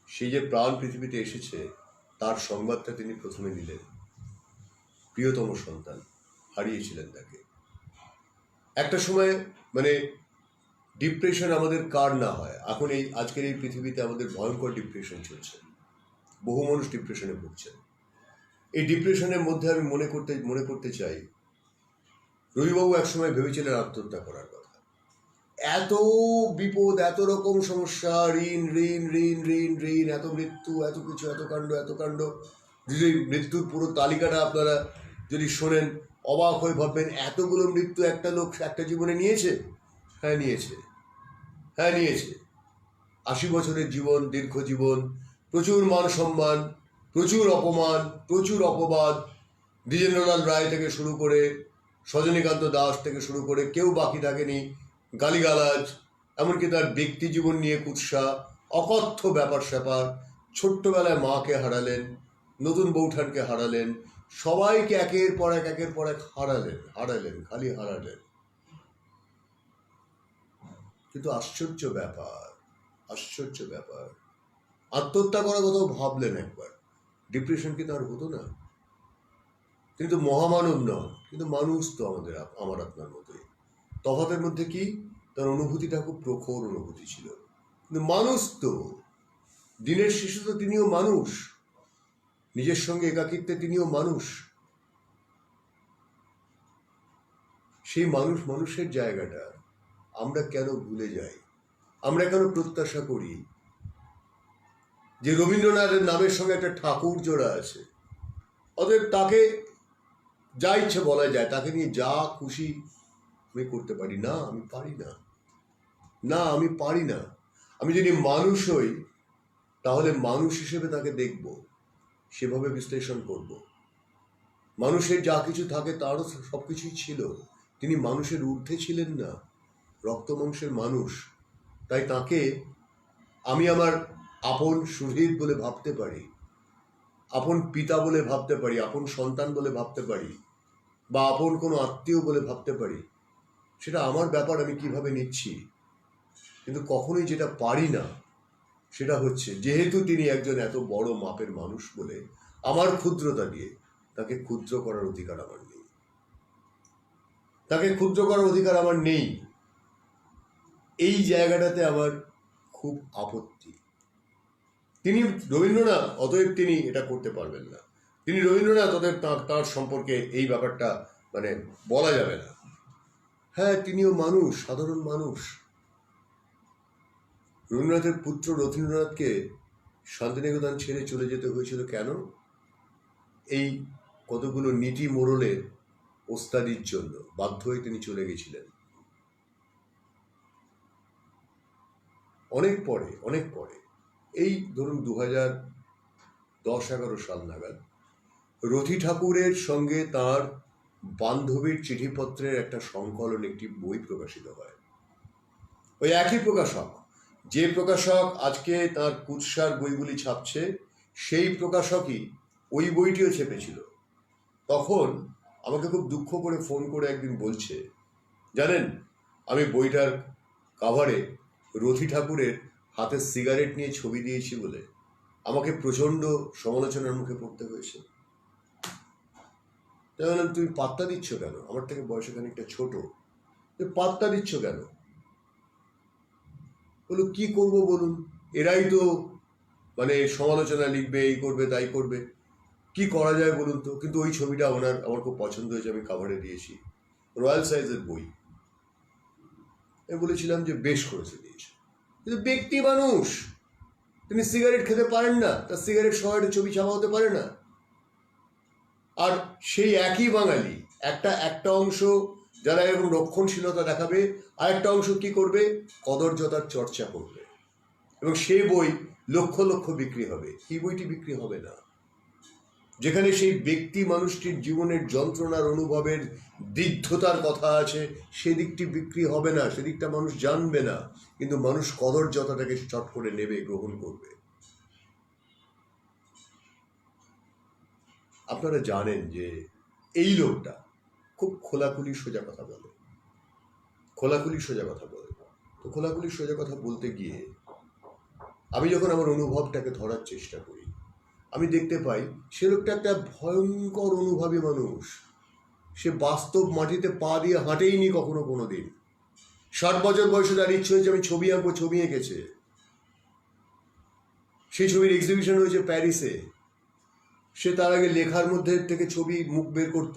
সেই যে প্রাণ পৃথিবীতে এসেছে তার সংবাদটা তিনি প্রথমে নিলেন। প্রিয়তম সন্তান হারিয়েছিলেন তাকে। একটা সময় মানে ডিপ্রেশন আমাদের কার না হয়? এখন এই আজকের এই পৃথিবীতে আমাদের ভয়ঙ্কর ডিপ্রেশন চলছে, বহু মানুষ ডিপ্রেশনে ভুগছেন। এই ডিপ্রেশনের মধ্যে আমি মনে করতে চাই, রবিবাবু একসময় ভেবেছিলেন আত্মহত্যা করার কথা। এত বিপদ, এত রকম সমস্যা, ঋণ ঋণ ঋণ ঋণ ঋণ, এত মৃত্যু, এত কিছু, এত কাণ্ড। যদি মৃত্যুর পুরো তালিকাটা আপনারা যদি শোনেন, অবাক হয়ে ভাববেন, এতগুলো মৃত্যু একটা লোক একটা জীবনে নিয়েছে? হ্যাঁ নিয়েছে, হ্যাঁ নিয়েছে। 80 বছরের জীবন, দীর্ঘ জীবন, প্রচুর মান সম্মান, প্রচুর অপমান, প্রচুর অপবাদ। দ্বিজেন্দ্রলাল রায় থেকে শুরু করে, সজনীকান্ত দাস থেকে শুরু করে কেউ বাকি থাকেনি। গালিগালাজ, এমনকি তার ব্যক্তি জীবন নিয়ে কুৎসা, অকথ্য ব্যাপার স্যাপার, ছোট্টবেলায় মাকে হারালেন, নতুন বৌঠানকে হারালেন, সবাইকে একের পর এক হারালেন, খালি হারালেন। কিন্তু আশ্চর্য ব্যাপার, আত্মহত্যা করার কথাও ভাবলেন একবার, ডিপ্রেশন কি তার হতো না? কিন্তু মহামানব নন, কিন্তু মানুষ তো আমার আপনার মতোই। তফাতের মধ্যে কি, তার অনুভূতিটা খুব প্রখর অনুভূতি ছিল। কিন্তু মানুষ তো, দিনের শেষে তো তিনিও মানুষ, নিজের সঙ্গে একাকিত্বে তিনিও মানুষ। সেই মানুষের জায়গাটা আমরা কেন ভুলে যাই? আমরা কেন প্রত্যাশা করি যে রবীন্দ্রনাথের নামের সঙ্গে একটা ঠাকুর জোড়া আছে, অতএব তাকে যা ইচ্ছে বলা যায়, তাকে নিয়ে যা খুশি আমি করতে পারি? না, আমি পারি না। আমি যদি মানুষ হই, তাহলে মানুষ হিসেবে তাকে দেখব, সেভাবে বিশ্লেষণ করব। মানুষের যা কিছু থাকে তারও সবকিছুই ছিল, তিনি মানুষের ঊর্ধ্বে ছিলেন না, রক্ত মাংসের মানুষ। তাই তাকে আমি আমার আপন সুহৃদ বলে ভাবতে পারি, আপন পিতা বলে ভাবতে পারি, আপন সন্তান বলে ভাবতে পারি, বা আপন কোনো আত্মীয় বলে ভাবতে পারি। সেটা আমার ব্যাপার, আমি কিভাবে নিচ্ছি। কিন্তু কখনোই যেটা পারি না, সেটা হচ্ছে যেহেতু তিনি একজন এত বড় মাপের মানুষ বলে আমার ক্ষুদ্রতা দিয়ে তাকে ক্ষুদ্র করার অধিকার আমার নেই। এই জায়গাটাতে আমার খুব আপত্তি। তিনি রবীন্দ্রনাথ, অতএব তিনি এটা করতে পারবেন না। তিনি রবীন্দ্রনাথ, অতএব তাঁর সম্পর্কে এই ব্যাপারটা বলা যাবে না। হ্যাঁ, তিনিও মানুষ, সাধারণ মানুষ। রবীন্দ্রনাথের পুত্র রথীন্দ্রনাথকে শান্তিনিকেতন ছেড়ে চলে যেতে হয়েছিল কেন? এই কতগুলো নীতি মোড়লের ওস্তাদির জন্য বাধ্য হয়ে তিনি চলে গেছিলেন। অনেক পরে এই ধরুন 2010-11 সাল নাগাদ রথী ঠাকুরের সঙ্গে তার বান্ধবীর চিঠিপত্রের একটা সংকলন, একটি বই প্রকাশিত হয়। ওই একই প্রকাশক, যে প্রকাশক আজকে তার কুৎসার বইগুলি ছাপছে, সেই প্রকাশকই ওই বইটিও ছেপেছিল। তখন আমাকে খুব দুঃখ করে ফোন করে একদিন বলছে, জানেন, আমি বইটার কাভারে রথী ঠাকুরের হাতে সিগারেট নিয়ে ছবি দিয়েছি বলে আমাকে প্রচণ্ড সমালোচনার মুখে পড়তে হয়েছে। তাই বললাম, তুমি পাত্তা দিচ্ছ কেন? আমার থেকে বয়সে খানিকটা ছোট, পাত্তা দিচ্ছ কেন? বলো, কি করব বলুন, এরাই তো সমালোচনা লিখবে, এই করবে তাই করবে, কি করা যায় বলুন তো। কিন্তু ওই ছবিটা আমার খুব পছন্দ হয়েছে, আমি কাভারে দিয়েছি, রয়্যাল সাইজের বই। আমি বলেছিলাম যে বেশ করেছে, দিয়েছে। কিন্তু ব্যক্তি মানুষ, তিনি সিগারেট খেতে পারেন না, তার সিগারেট সহ একটা ছবি ছাপা হতে পারে না। আর সেই একই বাঙালি একটা অংশ যারা এরকম রক্ষণশীলতা দেখাবে, আর একটা অংশ কি করবে, কদর্যতার চর্চা করবে, এবং সেই বই লক্ষ লক্ষ বিক্রি হবে। এই বইটি বিক্রি হবে না। যেখানে সেই ব্যক্তি মানুষটির জীবনের যন্ত্রণার অনুভবের দীর্ঘতার কথা আছে, সেদিকটি বিক্রি হবে না, সেদিকটা মানুষ জানবে না, কিন্তু মানুষ কদর্যতাটাকে চট করে নেবে, গ্রহণ করবে। আপনারা জানেন যে এই লোকটা খুব খোলাখুলি সোজা কথা বলে। তো খোলাখুলি সোজা কথা বলতে গিয়ে আমি যখন আমার অনুভবটাকে ধরার চেষ্টা করি, আমি দেখতে পাই সে লোকটা একটা ভয়ঙ্কর অনুভবী মানুষ। সে বাস্তব মাটিতে পা দিয়ে হাঁটেইনি কোনো দিন। 60 বছর বয়সে তার ইচ্ছে হয়েছে আমি ছবি আঁকবো, ছবি এঁকেছে। সেই ছবির এক্সিবিশন হয়েছে প্যারিসে। সে তার আগে লেখার মধ্যে থেকে ছবি মুখ বের করত,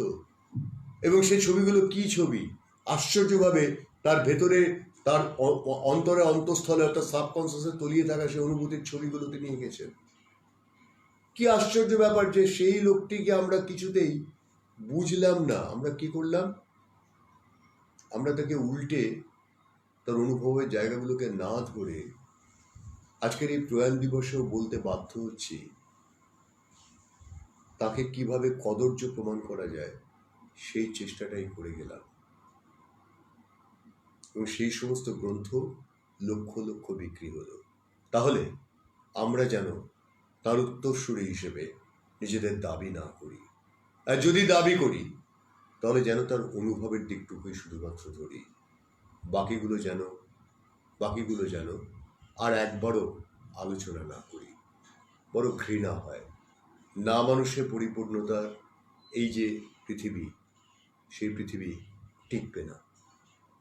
এবং সেই ছবিগুলো কি ছবি, আশ্চর্যভাবে তার ভেতরে, তার অন্তরে, অন্তঃস্থলে, অর্থাৎ সাবকনসিয়াসে তলিয়ে থাকা সেই অনুভূতির ছবিগুলো তিনি এঁকেছেন। কি আশ্চর্য ব্যাপার যে সেই লোকটিকে আমরা কিছুতেই বুঝলাম না। আমরা কি করলাম? আমরা তাকে উল্টে তার অনুভবের জায়গাগুলোকে না ধরে আজকের এই প্রয়াণ দিবসেও বলতে বাধ্য হচ্ছি, তাকে কিভাবে কদর্য প্রমাণ করা যায় সেই চেষ্টাটাই করে গেলাম। এবং সেই সমস্ত গ্রন্থ লক্ষ লক্ষ বিক্রি হলো। তাহলে আমরা যেন তার উত্তরসূরি হিসেবে নিজেদের দাবি না করি। আর যদি দাবি করি তাহলে যেন তার অনুভবের দিকটুকুই শুধুমাত্র ধরি, বাকিগুলো যেন আর একবারও আলোচনা না করি। বড় ঘৃণা হয়। না মানুষের পরিপূর্ণতার এই যে পৃথিবী, সেই পৃথিবী টিকবে না,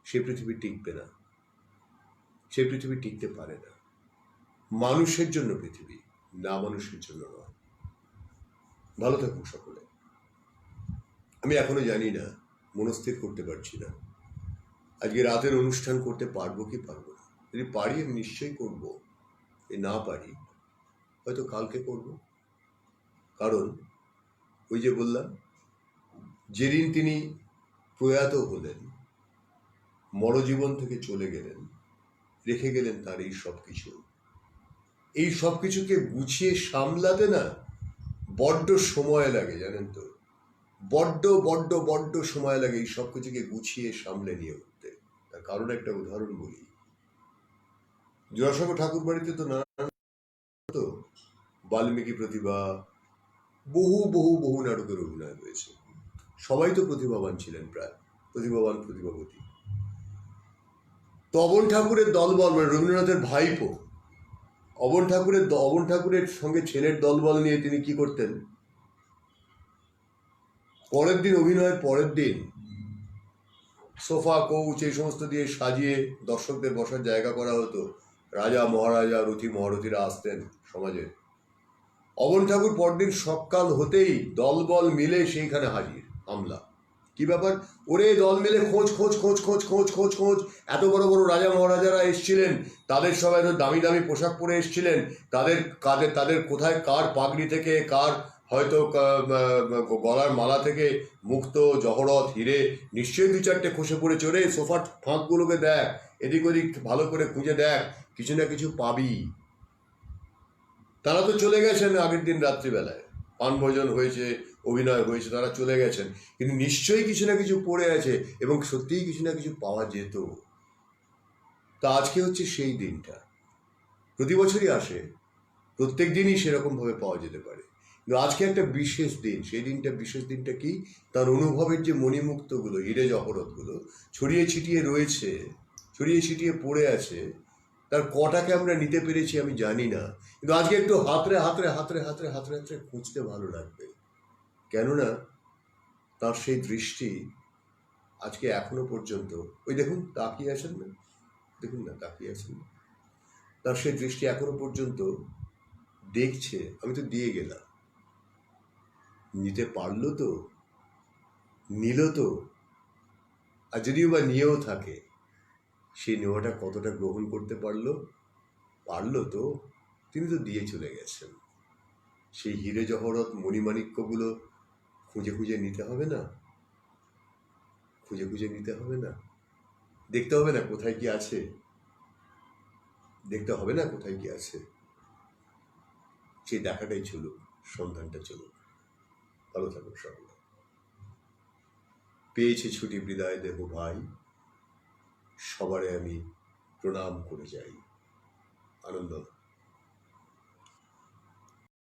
সেই পৃথিবী টিকতে পারে না। মানুষের জন্য পৃথিবী, না মানুষের জন্য নয়। ভালো থাকুন সকলে। আমি এখনো জানি না, মনস্থির করতে পারছি না আজকে রাতের অনুষ্ঠান করতে পারবো কি পারবো না। যদি পারি আমি নিশ্চয়ই করব, না পারি হয়তো কালকে করব। কারণ ওই যে বললাম, যেদিন তিনি প্রয়াত হলেন, মরজীবন থেকে চলে গেলেন, রেখে গেলেন তার এই সব কিছুকে গুছিয়ে সামলাতে না বড্ড সময় লাগে, জানেন তো। বড্ড সময় লাগে এই সব কিছুকে গুছিয়ে সামলে নিয়ে উঠতে। তার কারণ একটা উদাহরণ বলি। জোড়াসাঁকো ঠাকুর বাড়িতে তো নানান বাল্মীকি প্রতিভা, বহু নাটকের অভিনয় হয়েছে। সবাই তো প্রতিভাবান ছিলেন, প্রায় প্রতিভাবতী। তো অবন ঠাকুরের দলবল, মানে রবীন্দ্রনাথের ভাইপো অবন ঠাকুরের সঙ্গে ছেলের দলবল নিয়ে তিনি কি করতেন, পরের দিন অভিনয়ের পরের দিন সোফা কৌচ এই সমস্ত দিয়ে সাজিয়ে দর্শকদের বসার জায়গা করা হতো। রাজা মহারাজা রথী মহারথীরা আসতেন সমাজে। অবন ঠাকুর পরদিন সকাল হতেই দলবল মিলে সেইখানে হাজির, হামলা। কি ব্যাপার? ওরে দল মিলে খোঁজ। এত বড় রাজা মহারাজারা এসছিলেন, তাদের সবাই দামি পোশাক পরে এসছিলেন। তাদের কোথায় কার পাগড়ি থেকে, কার হয়তো গলার মালা থেকে মুক্ত জহরত হিরে নিশ্চয়ই 2-4টে খসে পড়ে চড়ে সোফার ফাঁকগুলোকে দেখ, এদিক ওদিক ভালো করে খুঁজে দেখ, কিছু না কিছু পাবি। তারা তো চলে গেছেন আগের দিন রাত্রিবেলায়, পানভোজন হয়েছে, অভিনয় হয়েছে, তারা চলে গেছেন, কিন্তু নিশ্চয়ই কিছু না কিছু পড়ে আছে এবং সত্যিই কিছু না কিছু পাওয়া যেত। তা আজকে হচ্ছে সেই দিনটা। প্রতি বছরই আসে, প্রত্যেক দিনই সেরকমভাবে পাওয়া যেতে পারে, কিন্তু আজকে একটা বিশেষ দিন। বিশেষ দিনটা কি? তার অনুভবের যে মণিমুক্তগুলো, হিরে জহরতগুলো ছড়িয়ে ছিটিয়ে পড়ে আছে, তার কটাকে আমরা নিতে পেরেছি আমি জানি না, কিন্তু আজকে একটু হাতরে খুঁজতে ভালো লাগবে। কেননা তার সেই দৃষ্টি আজকে এখনো পর্যন্ত, ওই দেখুন তাকিয়ে আছেন না, তার সেই দৃষ্টি এখনো পর্যন্ত দেখছে। আমি তো দিয়ে গেলাম, নিতে পারলো তো, নিল তো, আর যদিও বা নিয়েও থাকে, সেই নেওয়াটা কতটা গ্রহণ করতে পারলো তো, তিনি তো দিয়ে চলে গেছেন। সেই হিরে জহরত মণিমাণিক্যগুলো খুঁজে নিতে হবে না, দেখতে হবে না কোথায় কি আছে, সেই দেখাটাই চলুক, সন্ধানটা চলুক। ভালো থাকুক সকলে। পেয়েছে ছুটি বিদায় দেব ভাই, সবারে আমি প্রণাম করে যাই। আনন্দ।